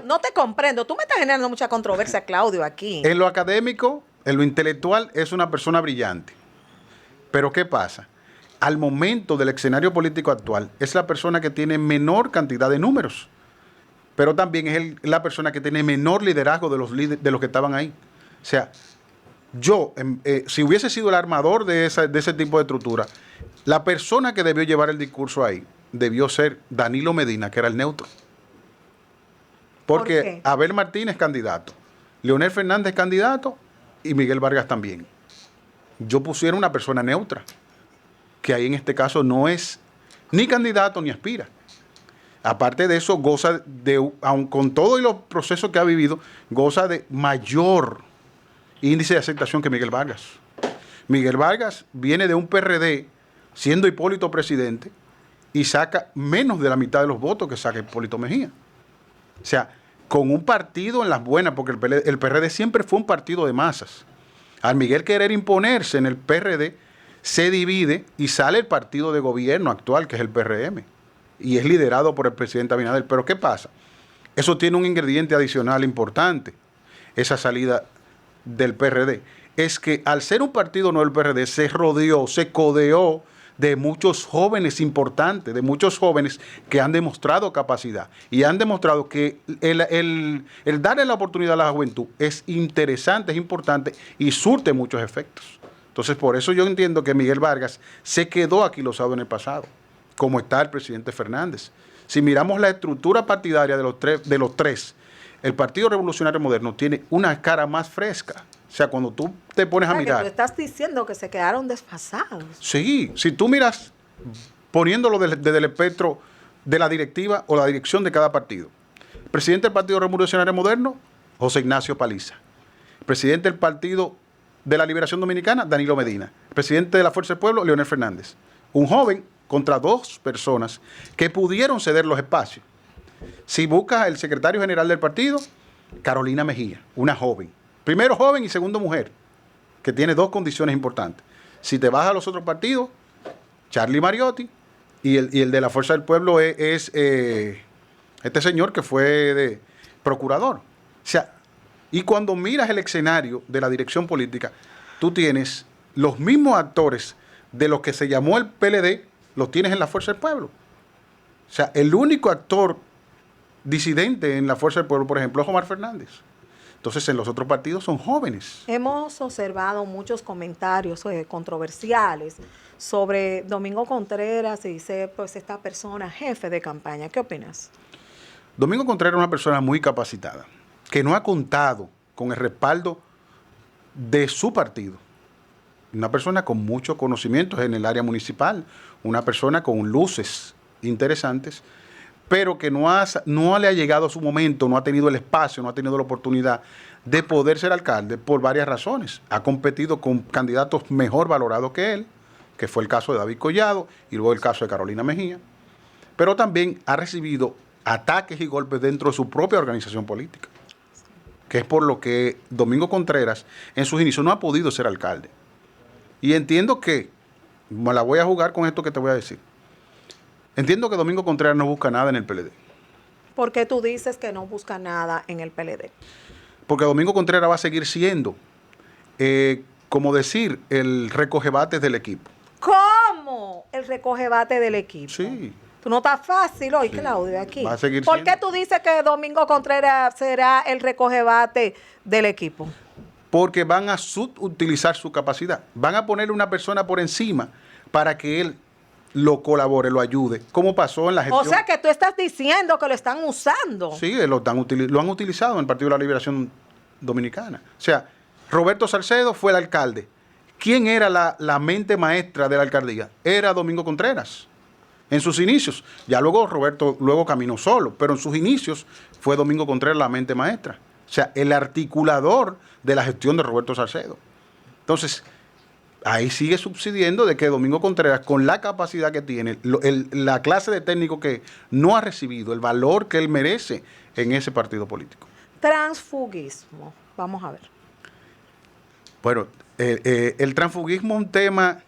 No te comprendo. Tú me estás generando mucha controversia, Claudio, aquí. En lo académico, en lo intelectual, es una persona brillante. Pero ¿qué pasa? Al momento del escenario político actual, es la persona que tiene menor cantidad de números, pero también es la persona que tiene menor liderazgo de los que estaban ahí. O sea, si hubiese sido el armador de ese tipo de estructura, la persona que debió llevar el discurso ahí debió ser Danilo Medina, que era el neutro. Porque ¿Por qué? Abel Martínez candidato, Leonel Fernández candidato y Miguel Vargas también. Yo pusiera una persona neutra, que ahí en este caso no es ni candidato ni aspira. Aparte de eso, goza de, aun con todo y los procesos que ha vivido, goza de mayor índice de aceptación que Miguel Vargas. Miguel Vargas viene de un PRD, siendo Hipólito presidente, y saca menos de la mitad de los votos que saca Hipólito Mejía. O sea, con un partido en las buenas, porque el PRD siempre fue un partido de masas. Al Miguel querer imponerse en el PRD, se divide y sale el partido de gobierno actual, que es el PRM, y es liderado por el presidente Abinader. Pero ¿qué pasa? Eso tiene un ingrediente adicional importante, esa salida del PRD. Es que al ser un partido no del PRD, se rodeó, se codeó de muchos jóvenes importantes, de muchos jóvenes que han demostrado capacidad y han demostrado que el darle la oportunidad a la juventud es interesante, es importante y surte muchos efectos. Entonces, por eso yo entiendo que Miguel Vargas se quedó aquilosado en el pasado, como está el presidente Fernández. Si miramos la estructura partidaria de los tres, el Partido Revolucionario Moderno tiene una cara más fresca. O sea, cuando tú te pones a mirar... Que tú estás diciendo que se quedaron desfasados. Sí, si tú miras, poniéndolo desde el espectro de la directiva o la dirección de cada partido. Presidente del Partido Revolucionario Moderno, José Ignacio Paliza. Presidente del Partido de la Liberación Dominicana, Danilo Medina. Presidente de la Fuerza del Pueblo, Leonel Fernández. Un joven contra dos personas que pudieron ceder los espacios. Si buscas el secretario general del partido, Carolina Mejía, una joven. Primero joven y segundo mujer, que tiene dos condiciones importantes. Si te vas a los otros partidos, Charlie Mariotti y el de la Fuerza del Pueblo es este señor que fue de procurador. O sea, y cuando miras el escenario de la dirección política, tú tienes los mismos actores de lo que se llamó el PLD, los tienes en la Fuerza del Pueblo. O sea, el único actor disidente en la Fuerza del Pueblo, por ejemplo, es Omar Fernández. Entonces, en los otros partidos son jóvenes. Hemos observado muchos comentarios controversiales sobre Domingo Contreras y dice, pues, esta persona jefe de campaña. ¿Qué opinas? Domingo Contreras es una persona muy capacitada, que no ha contado con el respaldo de su partido. Una persona con muchos conocimientos en el área municipal, una persona con luces interesantes, pero que no le ha llegado su momento, no ha tenido el espacio, no ha tenido la oportunidad de poder ser alcalde por varias razones. Ha competido con candidatos mejor valorados que él, que fue el caso de David Collado y luego el caso de Carolina Mejía, pero también ha recibido ataques y golpes dentro de su propia organización política, que es por lo que Domingo Contreras en sus inicios no ha podido ser alcalde. Y entiendo que, me la voy a jugar con esto que te voy a decir, entiendo que Domingo Contreras no busca nada en el PLD. ¿Por qué tú dices que no busca nada en el PLD? Porque Domingo Contreras va a seguir siendo, como decir, el recogebates del equipo. ¿Cómo? El recogebate del equipo. Sí. Tú no estás fácil hoy, Sí. Claudio, aquí. Va a seguir ¿Por siendo. qué tú dices que Domingo Contreras será el recogebate del equipo? Porque van a subutilizar su capacidad. Van a ponerle una persona por encima para que él lo colabore, lo ayude, como pasó en la gestión. O sea que tú estás diciendo que lo están usando. Sí, lo han utilizado en el Partido de la Liberación Dominicana. O sea, Roberto Salcedo fue el alcalde. ¿Quién era la mente maestra de la alcaldía? Era Domingo Contreras. En sus inicios. Ya luego Roberto caminó solo, pero en sus inicios fue Domingo Contreras la mente maestra. O sea, el articulador de la gestión de Roberto Salcedo. Entonces, ahí sigue subsidiendo de que Domingo Contreras, con la capacidad que tiene, la clase de técnico que no ha recibido, el valor que él merece en ese partido político. Transfugismo. Vamos a ver. Bueno, el transfugismo es un tema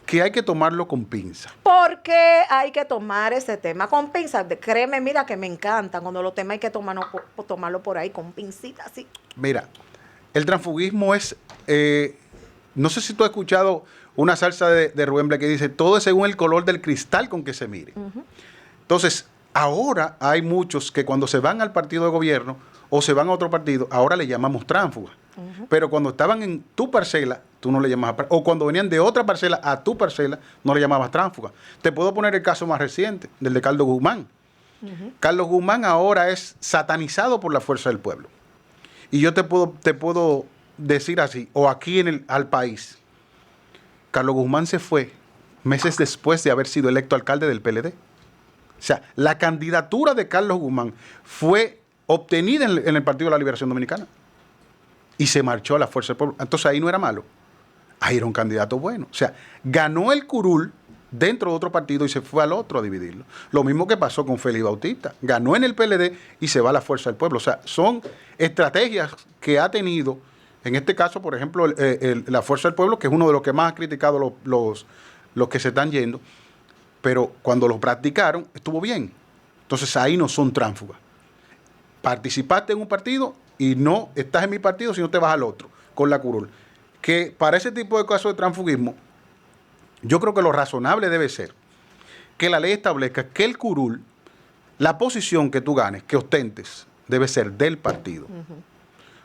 que hay que tomarlo con pinza. ¿Por qué hay que tomar ese tema con pinzas? Créeme, mira que me encanta cuando los temas hay que tomarlo por ahí con pincita, así. Mira, el transfugismo es... no sé si tú has escuchado una salsa de Rubén Blades que dice, todo es según el color del cristal con que se mire. Uh-huh. Entonces, ahora hay muchos que cuando se van al partido de gobierno o se van a otro partido, ahora le llamamos tránsfugas. Uh-huh. Pero cuando estaban en tu parcela, tú no le llamabas, o cuando venían de otra parcela a tu parcela, no le llamabas tránsfuga. Te puedo poner el caso más reciente, del de Carlos Guzmán. Uh-huh. Carlos Guzmán ahora es satanizado por la Fuerza del Pueblo. Y yo te puedo decir así, o aquí al país, Carlos Guzmán se fue meses después de haber sido electo alcalde del PLD. O sea, la candidatura de Carlos Guzmán fue obtenida en el Partido de la Liberación Dominicana y se marchó a la Fuerza del Pueblo. Entonces ahí no era malo, ahí era un candidato bueno. O sea, ganó el curul dentro de otro partido y se fue al otro a dividirlo. Lo mismo que pasó con Félix Bautista. Ganó en el PLD y se va a la Fuerza del Pueblo. O sea, son estrategias que ha tenido, en este caso, por ejemplo, la Fuerza del Pueblo, que es uno de los que más ha criticado los que se están yendo, pero cuando lo practicaron, estuvo bien. Entonces ahí no son tránsfugas. Participaste en un partido y no estás en mi partido, sino te vas al otro, con la curul. Que para ese tipo de casos de transfugismo, yo creo que lo razonable debe ser que la ley establezca que el curul, la posición que tú ganes, que ostentes, debe ser del partido.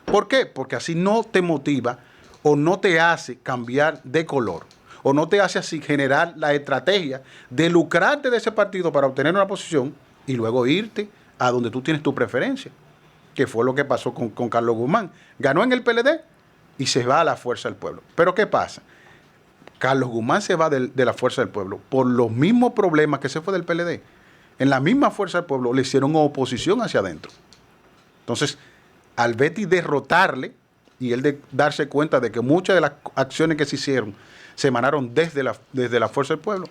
¿Por qué? Porque así no te motiva o no te hace cambiar de color o no te hace así generar la estrategia de lucrarte de ese partido para obtener una posición y luego irte a donde tú tienes tu preferencia, que fue lo que pasó con Carlos Guzmán. Ganó en el PLD y se va a la Fuerza del Pueblo. Pero ¿qué pasa? Carlos Guzmán se va de la Fuerza del Pueblo por los mismos problemas que se fue del PLD. En la misma Fuerza del Pueblo le hicieron oposición hacia adentro. Entonces, al Betty derrotarle y él de darse cuenta de que muchas de las acciones que se hicieron se emanaron desde la Fuerza del Pueblo,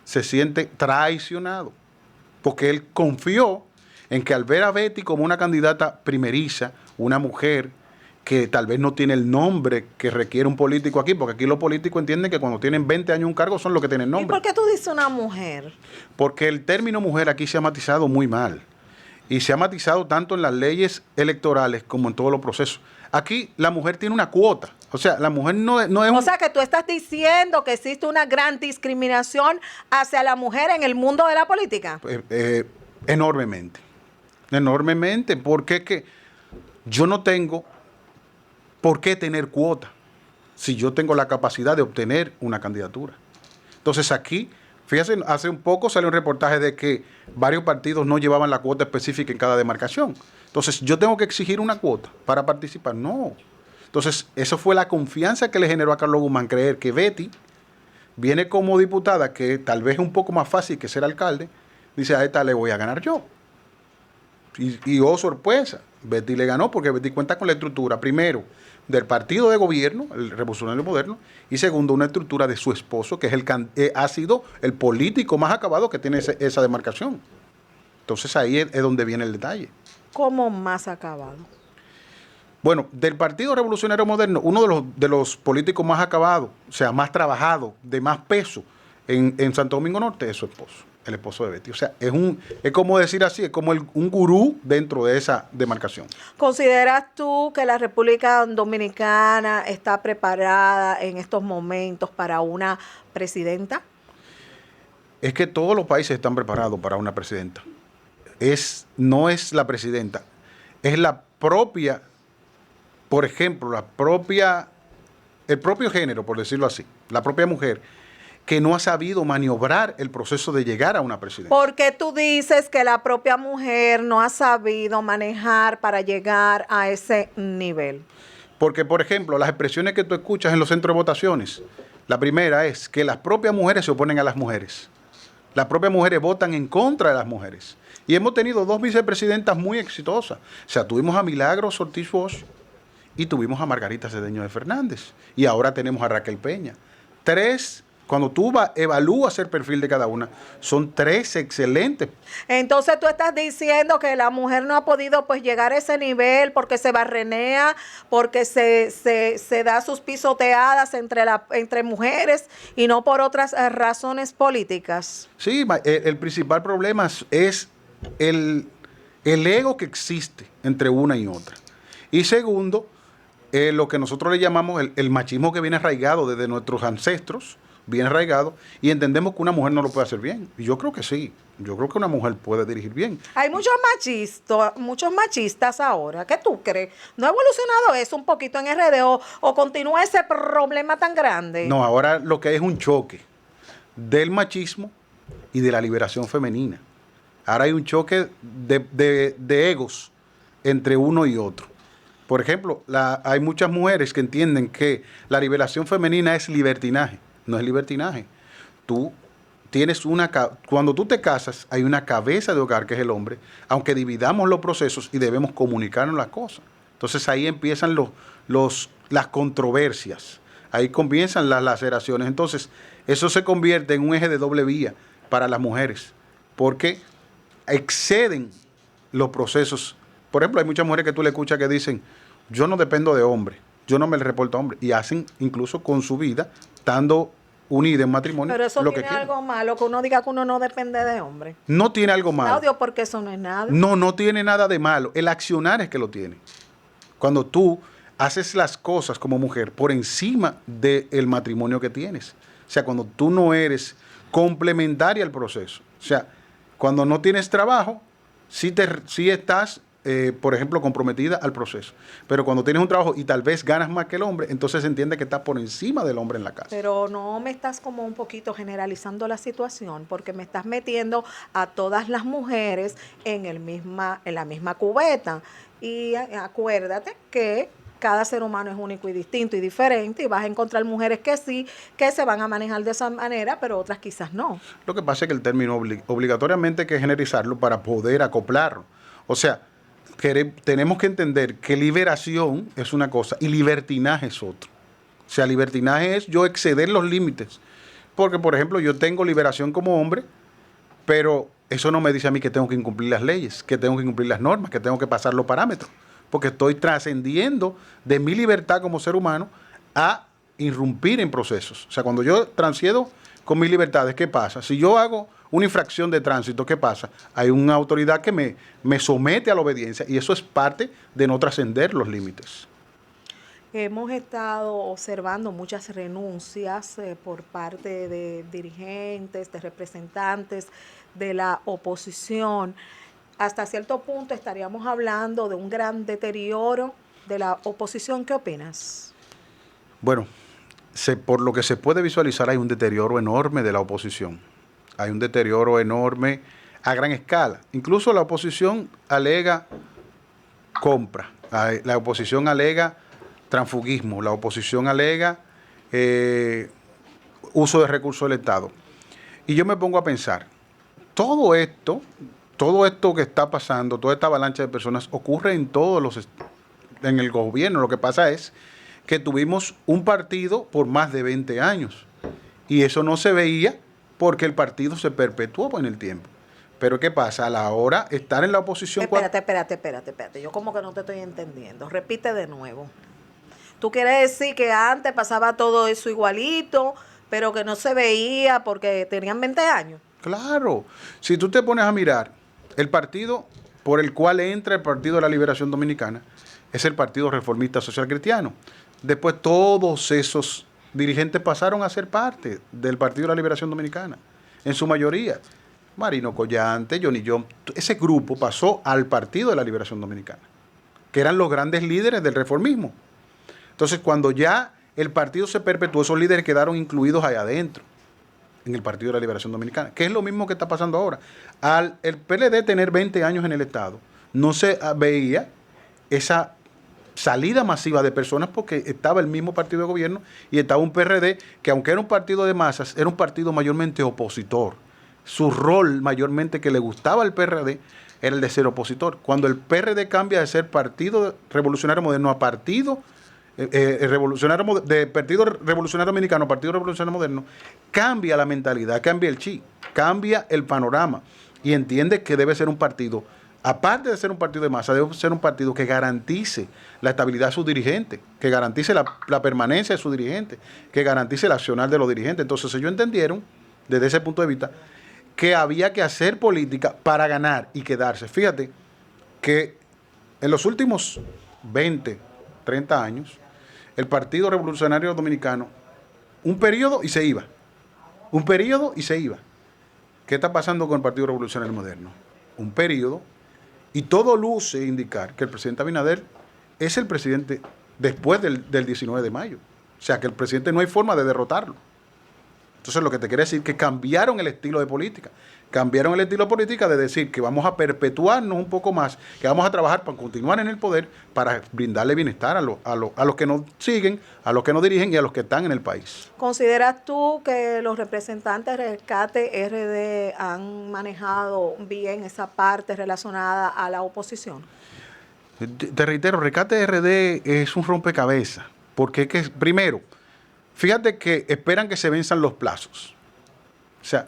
se siente traicionado. Porque él confió en que al ver a Betty como una candidata primeriza, una mujer que tal vez no tiene el nombre que requiere un político aquí, porque aquí los políticos entienden que cuando tienen 20 años un cargo son los que tienen nombre. ¿Y por qué tú dices una mujer? Porque el término mujer aquí se ha matizado muy mal. Y se ha matizado tanto en las leyes electorales como en todos los procesos. Aquí la mujer tiene una cuota. O sea, la mujer no es O sea, que tú estás diciendo que existe una gran discriminación hacia la mujer en el mundo de la política. Enormemente. Enormemente. Porque es que yo no tengo por qué tener cuota si yo tengo la capacidad de obtener una candidatura. Entonces aquí, fíjense, hace un poco salió un reportaje de que varios partidos no llevaban la cuota específica en cada demarcación. Entonces yo tengo que exigir una cuota para participar. No. Entonces eso fue la confianza que le generó a Carlos Guzmán creer que Betty viene como diputada, que tal vez es un poco más fácil que ser alcalde, dice, a esta le voy a ganar yo. Y oh sorpresa, Betty le ganó porque Betty cuenta con la estructura, primero, del partido de gobierno, el Revolucionario Moderno, y segundo, una estructura de su esposo, que es ha sido el político más acabado que tiene esa demarcación. Entonces ahí es donde viene el detalle. ¿Cómo más acabado? Bueno, del Partido Revolucionario Moderno, uno de los políticos más acabados, o sea, más trabajado, de más peso en Santo Domingo Norte, es su esposo, el esposo de Betty. O sea, es como decir así, es como un gurú dentro de esa demarcación. ¿Consideras tú que la República Dominicana está preparada en estos momentos para una presidenta? Es que todos los países están preparados para una presidenta. No es la presidenta, es la propia, por ejemplo, el propio género, por decirlo así, la propia mujer, que no ha sabido maniobrar el proceso de llegar a una presidencia. ¿Por qué tú dices que la propia mujer no ha sabido manejar para llegar a ese nivel? Porque, por ejemplo, las expresiones que tú escuchas en los centros de votaciones, la primera es que las propias mujeres se oponen a las mujeres. Las propias mujeres votan en contra de las mujeres. Y hemos tenido 2 vicepresidentas muy exitosas. O sea, tuvimos a Milagros Ortiz Bosch y tuvimos a Margarita Cedeño de Fernández. Y ahora tenemos a Raquel Peña. 3, cuando tú evalúas el perfil de cada una, son 3 excelentes. Entonces tú estás diciendo que la mujer no ha podido pues llegar a ese nivel porque se barrenea, porque se da sus pisoteadas entre mujeres y no por otras razones políticas. Sí, el principal problema es el ego que existe entre una y otra. Y segundo, lo que nosotros le llamamos el machismo que viene arraigado desde nuestros ancestros, bien arraigado, y entendemos que una mujer no lo puede hacer bien. Y yo creo que sí, yo creo que una mujer puede dirigir bien. Hay muchos machistas ahora. ¿Qué tú crees? ¿No ha evolucionado eso un poquito en RD o continúa ese problema tan grande? No, ahora lo que hay es un choque del machismo y de la liberación femenina. Ahora hay un choque de egos entre uno y otro. Por ejemplo, hay muchas mujeres que entienden que la liberación femenina es libertinaje. No es libertinaje. Tú cuando tú te casas, hay una cabeza de hogar que es el hombre, aunque dividamos los procesos y debemos comunicarnos las cosas. Entonces ahí empiezan las controversias, ahí comienzan las laceraciones. Entonces eso se convierte en un eje de doble vía para las mujeres, porque exceden los procesos. Por ejemplo, hay muchas mujeres que tú le escuchas que dicen, yo no dependo de hombre, yo no me le reporto a hombre, y hacen incluso con su vida, estando unida en matrimonio. Pero eso lo que tiene quieren. algo malo, que uno diga que uno no depende de hombre. No tiene algo malo. Claudio, porque eso no es nada. No tiene nada de malo. El accionar es que lo tiene. Cuando tú haces las cosas como mujer por encima del matrimonio que tienes. O sea, cuando tú no eres complementaria al proceso. O sea, cuando no tienes trabajo, sí estás, por ejemplo, comprometida al proceso. Pero cuando tienes un trabajo y tal vez ganas más que el hombre, entonces se entiende que estás por encima del hombre en la casa. Pero no me estás como un poquito generalizando la situación, porque me estás metiendo a todas las mujeres en la misma cubeta. Y acuérdate que cada ser humano es único y distinto y diferente, y vas a encontrar mujeres que sí, que se van a manejar de esa manera, pero otras quizás no. Lo que pasa es que el término obligatoriamente hay que generalizarlo para poder acoplarlo. O sea, tenemos que entender que liberación es una cosa y libertinaje es otra. O sea, libertinaje es yo exceder los límites. Porque, por ejemplo, yo tengo liberación como hombre, pero eso no me dice a mí que tengo que incumplir las leyes, que tengo que incumplir las normas, que tengo que pasar los parámetros. Porque estoy trascendiendo de mi libertad como ser humano a irrumpir en procesos. O sea, cuando yo transcedo con mis libertades, ¿qué pasa? Si yo hago una infracción de tránsito, ¿qué pasa? Hay una autoridad que me somete a la obediencia, y eso es parte de no trascender los límites. Hemos estado observando muchas renuncias por parte de dirigentes, de representantes de la oposición. Hasta cierto punto estaríamos hablando de un gran deterioro de la oposición. ¿Qué opinas? Bueno, por lo que se puede visualizar, hay un deterioro enorme de la oposición. Hay un deterioro enorme a gran escala. Incluso la oposición alega compra, la oposición alega transfugismo, la oposición alega uso de recursos del Estado. Y yo me pongo a pensar, todo esto que está pasando, toda esta avalancha de personas, ocurre en el gobierno. Lo que pasa es que tuvimos un partido por más de 20 años, y eso no se veía porque el partido se perpetuó en el tiempo. Pero ¿qué pasa? A la hora de estar en la oposición... Espérate. Yo como que no te estoy entendiendo. Repite de nuevo. ¿Tú quieres decir que antes pasaba todo eso igualito, pero que no se veía porque tenían 20 años? Claro. Si tú te pones a mirar, el partido por el cual entra el Partido de la Liberación Dominicana es el Partido Reformista Social Cristiano. Después todos esos dirigentes pasaron a ser parte del Partido de la Liberación Dominicana, en su mayoría. Marino Collante, Johnny John, ese grupo pasó al Partido de la Liberación Dominicana, que eran los grandes líderes del reformismo. Entonces, cuando ya el partido se perpetuó, esos líderes quedaron incluidos allá adentro, en el Partido de la Liberación Dominicana, que es lo mismo que está pasando ahora. Al el PLD tener 20 años en el Estado, no se veía esa salida masiva de personas, porque estaba el mismo partido de gobierno y estaba un PRD que, aunque era un partido de masas, era un partido mayormente opositor. Su rol mayormente que le gustaba al PRD era el de ser opositor. Cuando el PRD cambia de ser Partido Revolucionario Moderno a Partido Partido Revolucionario Dominicano, Partido Revolucionario Moderno, cambia la mentalidad, cambia el chip, cambia el panorama, y entiende que debe ser un partido, aparte de ser un partido de masa, debe ser un partido que garantice la estabilidad de sus dirigentes, que garantice la permanencia de sus dirigentes, que garantice el accionar de los dirigentes. Entonces ellos entendieron, desde ese punto de vista, que había que hacer política para ganar y quedarse. Fíjate que en los últimos 20, 30 años, el Partido Revolucionario Dominicano, un periodo y se iba. Un periodo y se iba. ¿Qué está pasando con el Partido Revolucionario Moderno? Un periodo, y todo luce indicar que el presidente Abinader es el presidente después del 19 de mayo. O sea, que el presidente no hay forma de derrotarlo. Entonces, lo que te quiere decir que cambiaron el estilo de política. Cambiaron el estilo de política de decir que vamos a perpetuarnos un poco más, que vamos a trabajar para continuar en el poder, para brindarle bienestar a los que nos siguen, a los que nos dirigen y a los que están en el país. ¿Consideras tú que los representantes de Rescate RD han manejado bien esa parte relacionada a la oposición? Te reitero, Rescate RD es un rompecabezas, porque es que, primero, fíjate que esperan que se venzan los plazos. O sea,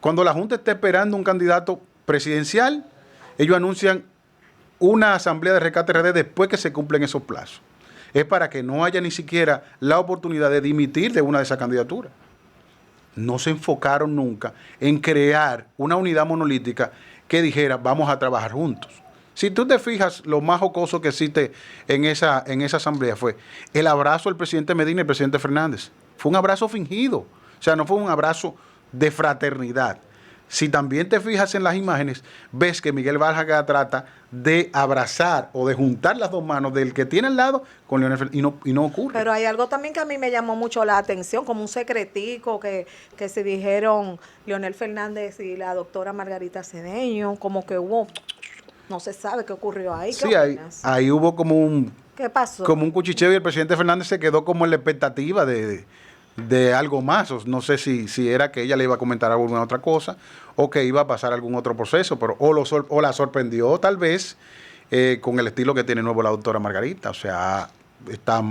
cuando la Junta está esperando un candidato presidencial, ellos anuncian una asamblea de Rescate RD después que se cumplen esos plazos. Es para que no haya ni siquiera la oportunidad de dimitir de una de esas candidaturas. No se enfocaron nunca en crear una unidad monolítica que dijera, vamos a trabajar juntos. Si tú te fijas, lo más jocoso que existe en esa asamblea fue el abrazo del presidente Medina y el presidente Fernández. Fue un abrazo fingido, o sea, no fue un abrazo de fraternidad. Si también te fijas en las imágenes, ves que Miguel Bárcena trata de abrazar o de juntar las dos manos del que tiene al lado con Leonel Fernández y no ocurre. Pero hay algo también que a mí me llamó mucho la atención, como un secretico que se dijeron Leonel Fernández y la doctora Margarita Cedeño, como que hubo, no se sabe qué ocurrió ahí. Sí, ahí hubo ¿Qué pasó? Como un cuchicheo y el presidente Fernández se quedó como en la expectativa de algo más. No sé si era que ella le iba a comentar alguna otra cosa o que iba a pasar algún otro proceso, pero o la sorprendió tal vez con el estilo que tiene nuevo la doctora Margarita. O sea, está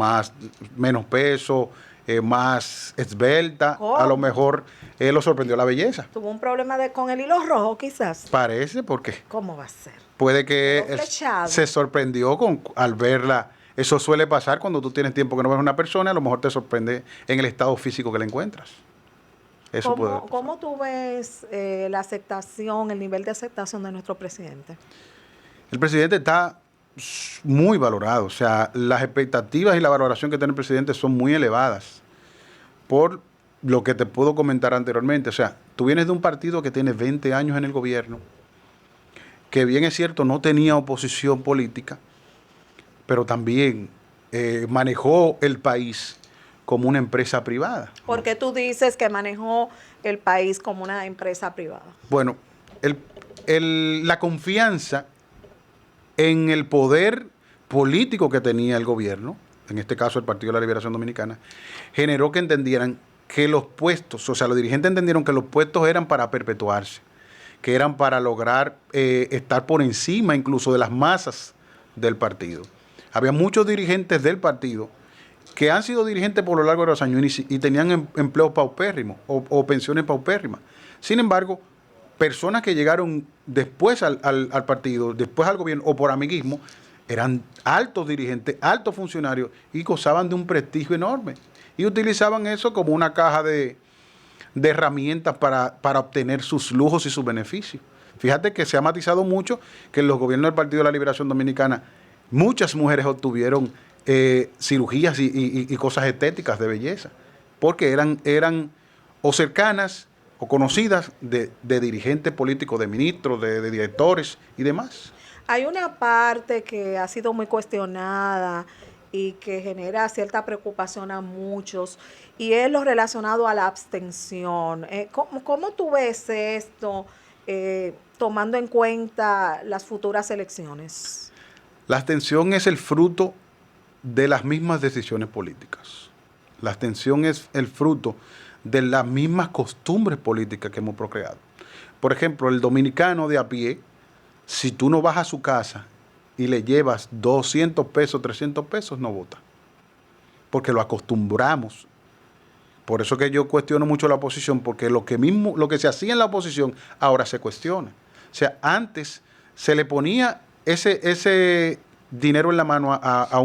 menos peso, más esbelta. ¿Cómo? A lo mejor lo sorprendió la belleza. ¿Tuvo un problema con el hilo rojo quizás? Parece, porque ¿Cómo va a ser? puede que Quedó flechado. se sorprendió al verla. Eso suele pasar cuando tú tienes tiempo que no ves a una persona, a lo mejor te sorprende en el estado físico que la encuentras. Eso puede pasar. ¿Cómo tú ves la aceptación, el nivel de aceptación de nuestro presidente? El presidente está muy valorado, o sea, las expectativas y la valoración que tiene el presidente son muy elevadas, por lo que te puedo comentar anteriormente. O sea, tú vienes de un partido que tiene 20 años en el gobierno, que bien es cierto, no tenía oposición política, pero también manejó el país como una empresa privada. ¿Por qué tú dices que manejó el país como una empresa privada? Bueno, la confianza en el poder político que tenía el gobierno, en este caso el Partido de la Liberación Dominicana, generó que entendieran que los puestos, o sea, los dirigentes entendieron que los puestos eran para perpetuarse, que eran para lograr estar por encima incluso de las masas del partido. Había muchos dirigentes del partido que han sido dirigentes por lo largo de los años y tenían empleos paupérrimos o pensiones paupérrimas. Sin embargo, personas que llegaron después al partido, después al gobierno o por amiguismo, eran altos dirigentes, altos funcionarios y gozaban de un prestigio enorme. Y utilizaban eso como una caja de herramientas para obtener sus lujos y sus beneficios. Fíjate que se ha matizado mucho que en los gobiernos del Partido de la Liberación Dominicana muchas mujeres obtuvieron cirugías y cosas estéticas de belleza, porque eran o cercanas o conocidas de dirigentes políticos, de ministros, de directores y demás. Hay una parte que ha sido muy cuestionada y que genera cierta preocupación a muchos, y es lo relacionado a la abstención. ¿Cómo tú ves esto, tomando en cuenta las futuras elecciones? La abstención es el fruto de las mismas decisiones políticas. La abstención es el fruto de las mismas costumbres políticas que hemos procreado. Por ejemplo, el dominicano de a pie, si tú no vas a su casa y le llevas 200 pesos, 300 pesos, no vota. Porque lo acostumbramos. Por eso que yo cuestiono mucho la oposición, porque lo que se hacía en la oposición ahora se cuestiona. O sea, antes se le ponía ese dinero en la mano a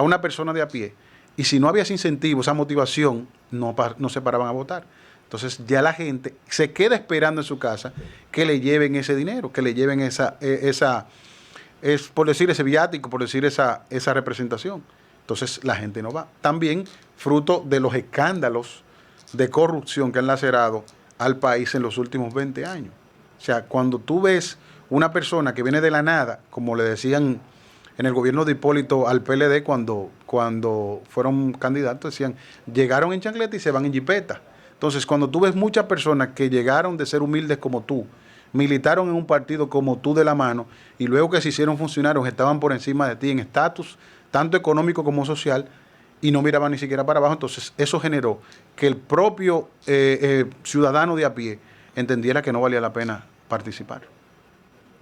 una persona de a pie, y si no había ese incentivo, esa motivación, no se paraban a votar. Entonces ya la gente se queda esperando en su casa que le lleven ese dinero, que le lleven por decir ese viático, por decir esa representación. Entonces la gente no va. También fruto de los escándalos de corrupción que han lacerado al país en los últimos 20 años. O sea, cuando tú ves una persona que viene de la nada, como le decían en el gobierno de Hipólito al PLD cuando fueron candidatos, decían, llegaron en chancleta y se van en jipeta. Entonces, cuando tú ves muchas personas que llegaron de ser humildes como tú, militaron en un partido como tú de la mano, y luego que se hicieron funcionarios estaban por encima de ti en estatus, tanto económico como social, y no miraban ni siquiera para abajo, entonces eso generó que el propio ciudadano de a pie entendiera que no valía la pena participar.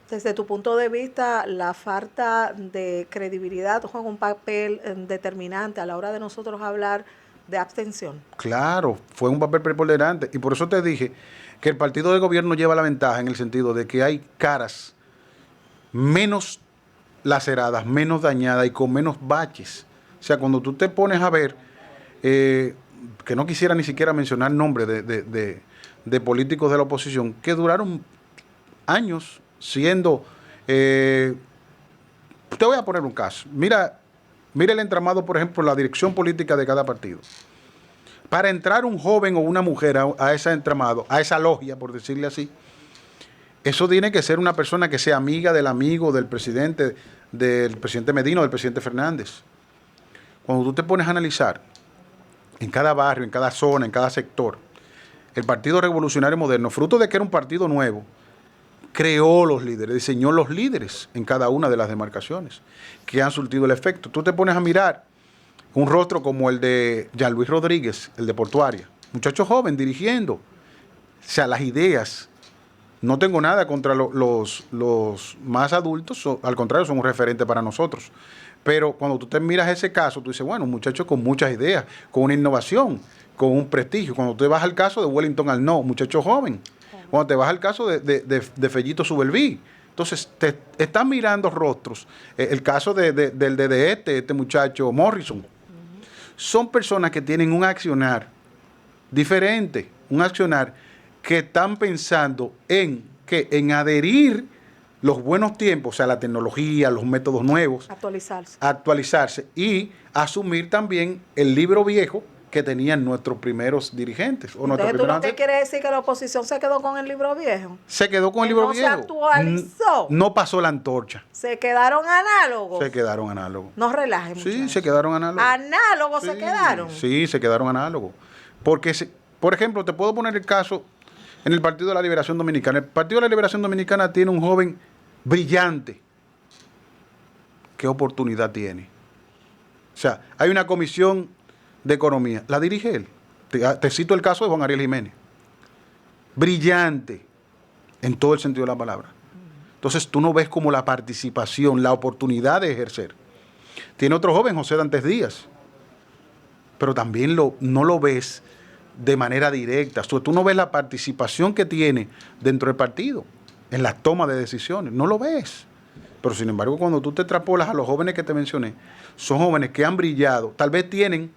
Desde tu punto de vista, la falta de credibilidad juega un papel determinante a la hora de nosotros hablar de abstención. Claro, fue un papel preponderante, y por eso te dije que el partido de gobierno lleva la ventaja en el sentido de que hay caras menos laceradas, menos dañadas y con menos baches. O sea, cuando tú te pones a ver, que no quisiera ni siquiera mencionar nombres de políticos de la oposición, que duraron años siendo... te voy a poner un caso. Mira el entramado, por ejemplo, la dirección política de cada partido. Para entrar un joven o una mujer a ese entramado, a esa logia, por decirle así, eso tiene que ser una persona que sea amiga del amigo del presidente Medina o del presidente Fernández. Cuando tú te pones a analizar en cada barrio, en cada zona, en cada sector, el Partido Revolucionario Moderno, fruto de que era un partido nuevo, creó los líderes, diseñó los líderes en cada una de las demarcaciones que han surtido el efecto. Tú te pones a mirar un rostro como el de Jean Luis Rodríguez, el de Portuaria, muchacho joven dirigiendo. O sea, las ideas, no tengo nada contra los más adultos, al contrario, son un referente para nosotros. Pero cuando tú te miras ese caso, tú dices, bueno, un muchacho con muchas ideas, con una innovación, con un prestigio. Cuando tú vas al caso de Wellington Arnaud, muchacho joven. Cuando te vas al caso de Fellito Subelví. Entonces, te están mirando rostros. El caso de este muchacho Morrison. Son personas que tienen un accionar diferente, un accionar que están pensando en adherir los buenos tiempos, o sea, la tecnología, los métodos nuevos. Actualizarse y asumir también el libro viejo que tenían nuestros primeros dirigentes. Entonces, ¿tú lo que quiere decir que la oposición se quedó con el libro viejo? Se quedó con el libro viejo. No se actualizó. No pasó la antorcha. Se quedaron análogos. Se quedaron análogos. No relajen, muchachos. Sí, se quedaron análogos. ¿Análogos sí, se quedaron? Sí, se quedaron análogos. Porque, por ejemplo, te puedo poner el caso en el Partido de la Liberación Dominicana. El Partido de la Liberación Dominicana tiene un joven brillante. ¿Qué oportunidad tiene? O sea, hay una comisión de economía, la dirige él. Te cito el caso de Juan Ariel Jiménez. Brillante en todo el sentido de la palabra. Entonces tú no ves como la participación, la oportunidad de ejercer. Tiene otro joven, José Dantes Díaz, pero también no lo ves de manera directa. Tú no ves la participación que tiene dentro del partido, en la toma de decisiones, no lo ves. Pero sin embargo, cuando tú te extrapolas a los jóvenes que te mencioné, son jóvenes que han brillado, tal vez tienen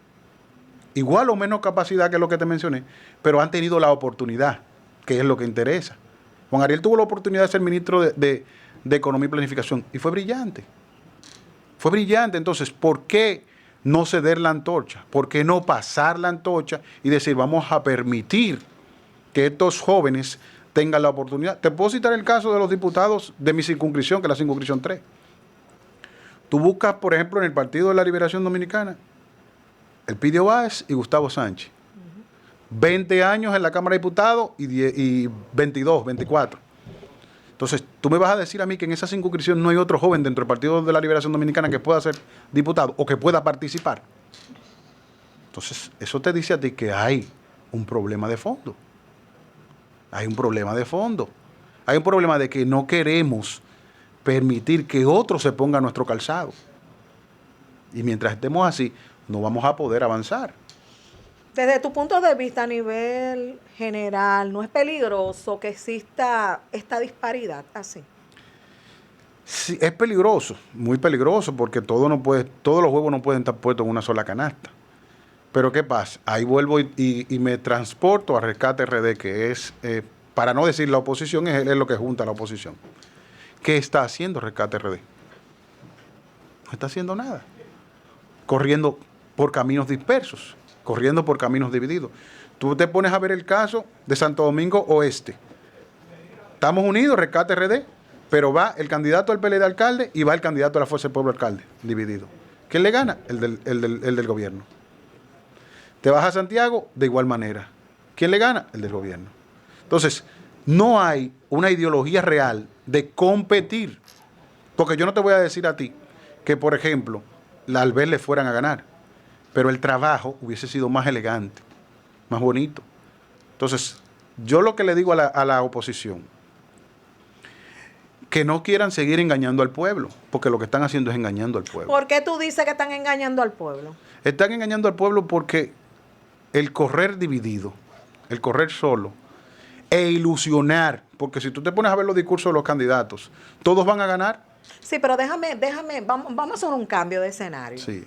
igual o menos capacidad que lo que te mencioné, pero han tenido la oportunidad, que es lo que interesa. Juan Ariel tuvo la oportunidad de ser ministro de Economía y Planificación y fue brillante. Fue brillante. Entonces, ¿por qué no ceder la antorcha? ¿Por qué no pasar la antorcha y decir, vamos a permitir que estos jóvenes tengan la oportunidad? Te puedo citar el caso de los diputados de mi circunscripción, que es la circunscripción 3. Tú buscas, por ejemplo, en el Partido de la Liberación Dominicana, Elpidio Báez y Gustavo Sánchez. 20 años en la Cámara de Diputados y 22, 24. Entonces, tú me vas a decir a mí que en esa circunscripción no hay otro joven dentro del Partido de la Liberación Dominicana que pueda ser diputado o que pueda participar. Entonces, eso te dice a ti que hay un problema de fondo. Hay un problema de fondo. Hay un problema de que no queremos permitir que otro se ponga a nuestro calzado. Y mientras estemos así, no vamos a poder avanzar. Desde tu punto de vista a nivel general, ¿no es peligroso que exista esta disparidad así? Sí, es peligroso, muy peligroso, porque todos los huevos no pueden estar puestos en una sola canasta. Pero ¿qué pasa? Ahí vuelvo y me transporto a Rescate RD, que es, para no decir la oposición, es lo que junta a la oposición. ¿Qué está haciendo Rescate RD? No está haciendo nada. Corriendo por caminos dispersos, corriendo por caminos divididos. Tú te pones a ver el caso de Santo Domingo Oeste. Estamos unidos, Rescate RD, pero va el candidato al PLD alcalde y va el candidato a la Fuerza del Pueblo alcalde, dividido. ¿Quién le gana? El del gobierno. Te vas a Santiago, de igual manera. ¿Quién le gana? El del gobierno. Entonces, no hay una ideología real de competir. Porque yo no te voy a decir a ti que, por ejemplo, la Albert le fueran a ganar, pero el trabajo hubiese sido más elegante, más bonito. Entonces, yo lo que le digo a la oposición, que no quieran seguir engañando al pueblo, porque lo que están haciendo es engañando al pueblo. ¿Por qué tú dices que están engañando al pueblo? Están engañando al pueblo porque el correr dividido, el correr solo, e ilusionar, porque si tú te pones a ver los discursos de los candidatos, todos van a ganar. Sí, pero déjame, vamos a hacer un cambio de escenario. Sí.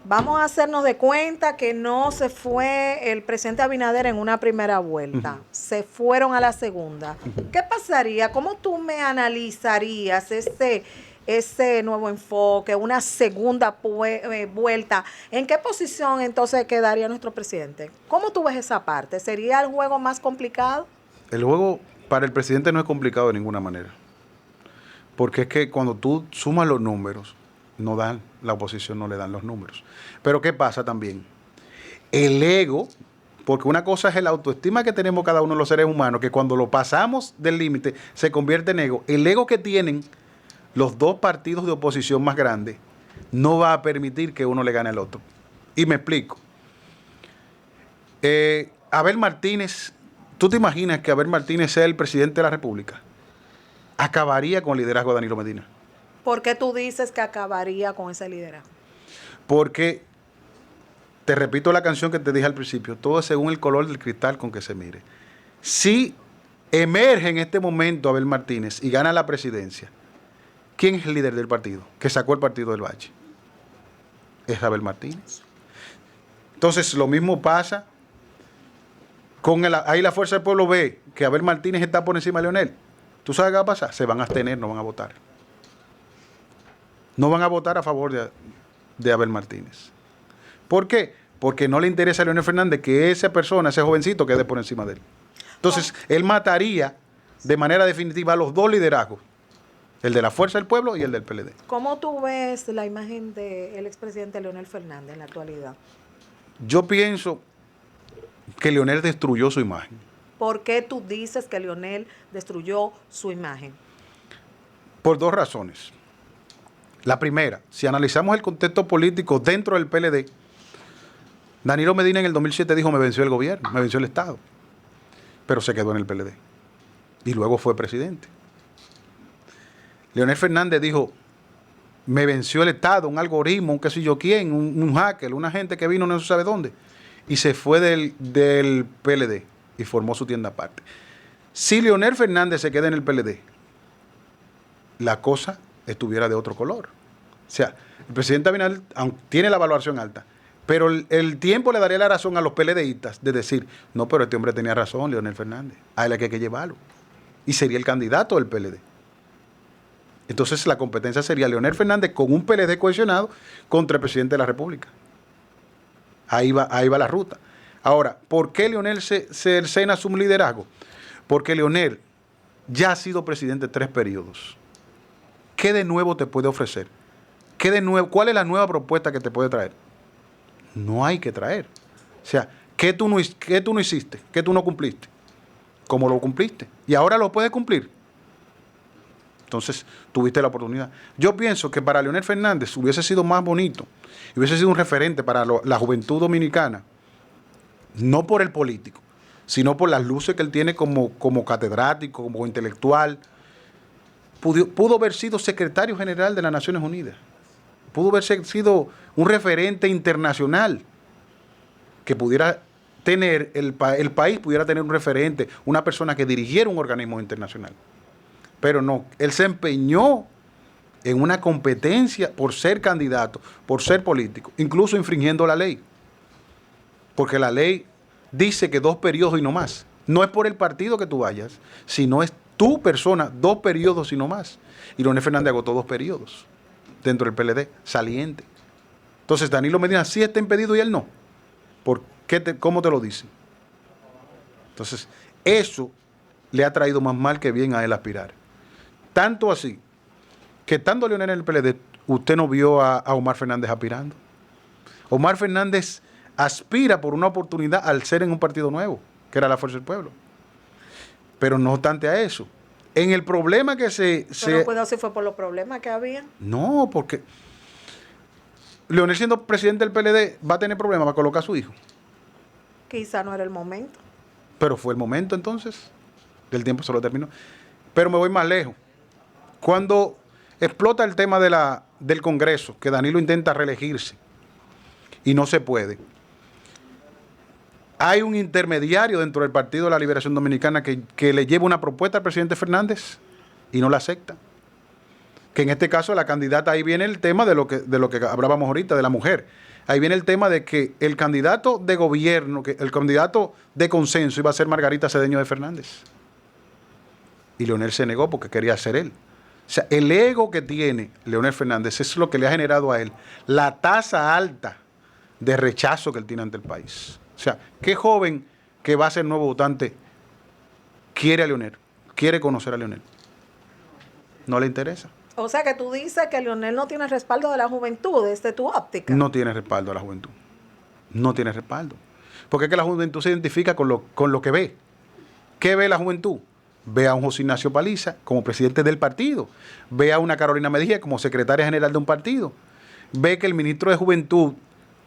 Vamos a hacernos de cuenta que no se fue el presidente Abinader en una primera vuelta, se fueron a la segunda. ¿Qué pasaría? ¿Cómo tú me analizarías ese nuevo enfoque, una segunda vuelta? ¿En qué posición entonces quedaría nuestro presidente? ¿Cómo tú ves esa parte? ¿Sería el juego más complicado? El juego para el presidente no es complicado de ninguna manera, porque es que cuando tú sumas los números, no dan, la oposición no le dan los números. Pero ¿qué pasa también? El ego, porque una cosa es el autoestima que tenemos cada uno de los seres humanos, que cuando lo pasamos del límite se convierte en ego. El ego que tienen los dos partidos de oposición más grandes no va a permitir que uno le gane al otro. Y me explico. Abel Martínez, ¿tú te imaginas que Abel Martínez sea el presidente de la República? Acabaría con el liderazgo de Danilo Medina. ¿Por qué tú dices que acabaría con ese liderazgo? Porque, te repito la canción que te dije al principio, todo es según el color del cristal con que se mire. Si emerge en este momento Abel Martínez y gana la presidencia, ¿quién es el líder del partido? Que sacó el partido del bache. Es Abel Martínez. Entonces, lo mismo pasa con ahí la Fuerza del Pueblo ve que Abel Martínez está por encima de Leonel. ¿Tú sabes qué va a pasar? Se van a abstener, no van a votar. No van a votar a favor de Abel Martínez. ¿Por qué? Porque no le interesa a Leonel Fernández que esa persona, ese jovencito, quede por encima de él. Entonces, él mataría de manera definitiva a los dos liderazgos, el de la Fuerza del Pueblo y el del PLD. ¿Cómo tú ves la imagen del expresidente Leonel Fernández en la actualidad? Yo pienso que Leonel destruyó su imagen. ¿Por qué tú dices que Leonel destruyó su imagen? Por dos razones. La primera, si analizamos el contexto político dentro del PLD, Danilo Medina en el 2007 dijo, me venció el gobierno, me venció el Estado, pero se quedó en el PLD y luego fue presidente. Leonel Fernández dijo, me venció el Estado, un algoritmo, un qué sé yo quién, un hacker, una gente que vino no se sabe dónde, y se fue del PLD y formó su tienda aparte. Si Leonel Fernández se queda en el PLD, la cosa estuviera de otro color. O sea, el presidente Abinader tiene la evaluación alta, pero el tiempo le daría la razón a los PLDistas de decir, no, pero este hombre tenía razón, Leonel Fernández, a él hay que llevarlo. Y sería el candidato del PLD. Entonces la competencia sería Leonel Fernández con un PLD cohesionado contra el presidente de la República. Ahí va la ruta. Ahora, ¿por qué Leonel se cercena su liderazgo? Porque Leonel ya ha sido presidente 3 periodos. ¿Qué de nuevo te puede ofrecer? ¿Cuál es la nueva propuesta que te puede traer? No hay que traer. O sea, ¿qué tú no hiciste? ¿Qué tú no cumpliste? ¿Cómo lo cumpliste? Y ahora lo puedes cumplir. Entonces, tuviste la oportunidad. Yo pienso que para Leonel Fernández hubiese sido más bonito, hubiese sido un referente para la juventud dominicana, no por el político, sino por las luces que él tiene como catedrático, como intelectual. Pudo haber sido secretario general de las Naciones Unidas. Pudo haber sido un referente internacional que pudiera tener, el país pudiera tener un referente, una persona que dirigiera un organismo internacional. Pero no, él se empeñó en una competencia por ser candidato, por ser político, incluso infringiendo la ley. Porque la ley dice que 2 periodos y no más. No es por el partido que tú vayas, sino es tu persona, 2 periodos y no más. Y Leonel Fernández agotó 2 periodos dentro del PLD, saliente. Entonces Danilo Medina sí está impedido y él no. ¿Cómo te lo dicen? Entonces, eso le ha traído más mal que bien a él aspirar. Tanto así, que estando Leonel en el PLD, usted no vio a Omar Fernández aspirando. Omar Fernández aspira por una oportunidad al ser en un partido nuevo. que era la Fuerza del Pueblo. Pero no obstante a eso, en el problema que Pero no puedo si fue por los problemas que había. No, porque Leonel, siendo presidente del PLD, va a tener problemas para colocar a su hijo. Quizá no era el momento. Pero fue el momento entonces, del tiempo se lo terminó. Pero me voy más lejos. Cuando explota el tema del Congreso, que Danilo intenta reelegirse y no se puede, hay un intermediario dentro del Partido de la Liberación Dominicana que le lleva una propuesta al presidente Fernández y no la acepta. Que en este caso la candidata, ahí viene el tema de lo que hablábamos ahorita, de la mujer. Ahí viene el tema de que el candidato de gobierno, que el candidato de consenso iba a ser Margarita Cedeño de Fernández. Y Leonel se negó porque quería ser él. O sea, el ego que tiene Leonel Fernández es lo que le ha generado a él la tasa alta de rechazo que él tiene ante el país. O sea, ¿qué joven que va a ser nuevo votante quiere a Leonel? Quiere conocer a Leonel. No le interesa. O sea que tú dices que Leonel no tiene respaldo de la juventud, desde tu óptica. No tiene respaldo a la juventud. No tiene respaldo. Porque es que la juventud se identifica con lo que ve. ¿Qué ve la juventud? Ve a un José Ignacio Paliza como presidente del partido. Ve a una Carolina Mejía como secretaria general de un partido. Ve que el ministro de Juventud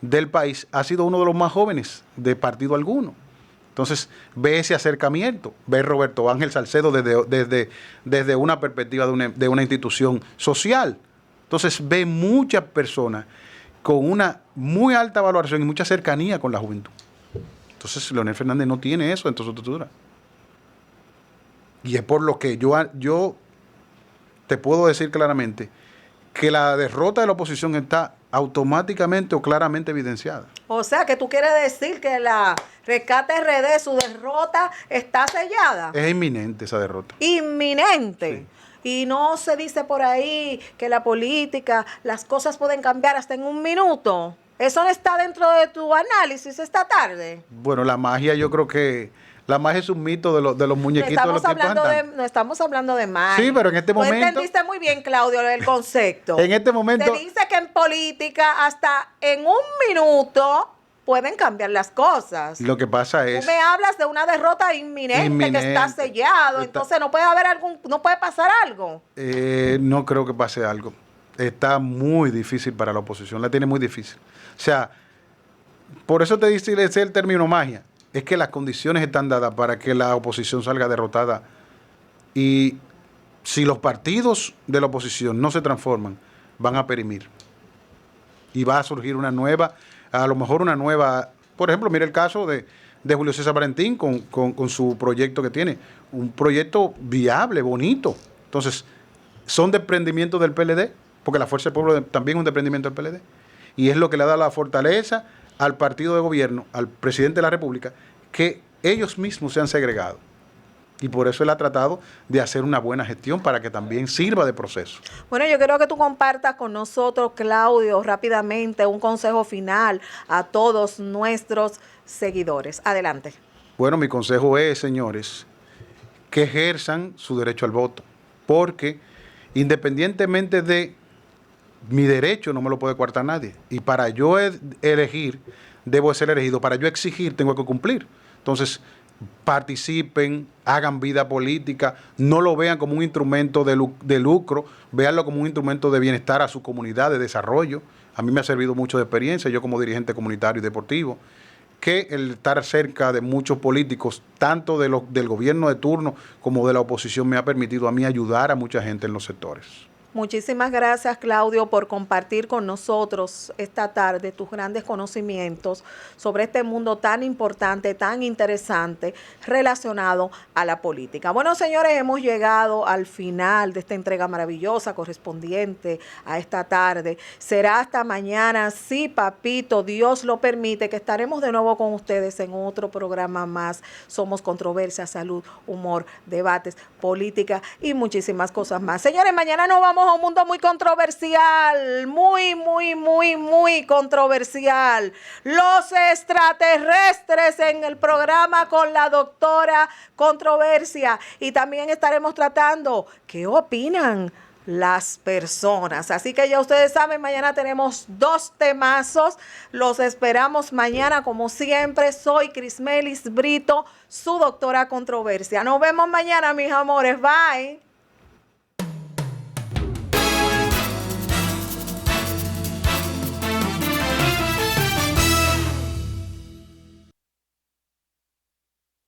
del país ha sido uno de los más jóvenes de partido alguno. Entonces, ve ese acercamiento, ve Roberto Ángel Salcedo desde una perspectiva de una institución social. Entonces, ve muchas personas con una muy alta valoración y mucha cercanía con la juventud. Entonces, Leonel Fernández no tiene eso en su estructura. Y es por lo que yo te puedo decir claramente que la derrota de la oposición está automáticamente o claramente evidenciada. O sea, que tú quieres decir que la Rescate RD, su derrota está sellada. Es inminente esa derrota. Inminente. Sí. Y no se dice por ahí que la política, las cosas pueden cambiar hasta en un minuto. ¿Eso no está dentro de tu análisis esta tarde? Bueno, la magia, yo creo que la magia es un mito de los muñequitos de los tiempos antaños. No estamos hablando de magia. Sí, pero en este momento... Tú entendiste muy bien, Claudio, el concepto. En este momento... Se dice que en política hasta en un minuto pueden cambiar las cosas. Lo que pasa es... Tú me hablas de una derrota inminente que está sellado, entonces no puede no puede pasar algo. No creo que pase algo. Está muy difícil para la oposición, la tiene muy difícil. O sea, por eso te dice el término magia. Es que las condiciones están dadas para que la oposición salga derrotada. Y si los partidos de la oposición no se transforman, van a perimir. Y va a surgir una nueva, a lo mejor una nueva, por ejemplo, mira el caso de Julio César Valentín con su proyecto que tiene. Un proyecto viable, bonito. Entonces, son desprendimientos del PLD, porque la Fuerza del Pueblo también es un desprendimiento del PLD. Y es lo que le da la fortaleza al partido de gobierno, al presidente de la República, que ellos mismos se han segregado. Y por eso él ha tratado de hacer una buena gestión para que también sirva de proceso. Bueno, yo quiero que tú compartas con nosotros, Claudio, rápidamente un consejo final a todos nuestros seguidores. Adelante. Bueno, mi consejo es, señores, que ejerzan su derecho al voto, porque independientemente de mi derecho no me lo puede coartar nadie. Y para yo elegir, debo ser elegido. Para yo exigir, tengo que cumplir. Entonces, participen, hagan vida política, no lo vean como un instrumento de lucro, véanlo como un instrumento de bienestar a su comunidad, de desarrollo. A mí me ha servido mucho de experiencia, yo como dirigente comunitario y deportivo, que el estar cerca de muchos políticos, tanto del gobierno de turno como de la oposición, me ha permitido a mí ayudar a mucha gente en los sectores. Muchísimas gracias, Claudio, por compartir con nosotros esta tarde tus grandes conocimientos sobre este mundo tan importante, tan interesante, relacionado a la política. Bueno, señores, hemos llegado al final de esta entrega maravillosa correspondiente a esta tarde. Será hasta mañana, sí, papito, Dios lo permite, que estaremos de nuevo con ustedes en otro programa más. Somos Controversia, Salud, Humor, Debates, Política y muchísimas cosas más. Señores, mañana nos vamos a un mundo muy controversial, muy controversial. Los extraterrestres en el programa con la doctora Controversia. Y también estaremos tratando qué opinan las personas. Así que ya ustedes saben, mañana tenemos 2 temazos. Los esperamos mañana como siempre. Soy Crismelis Brito, su doctora controversia. Nos vemos mañana, mis amores. Bye.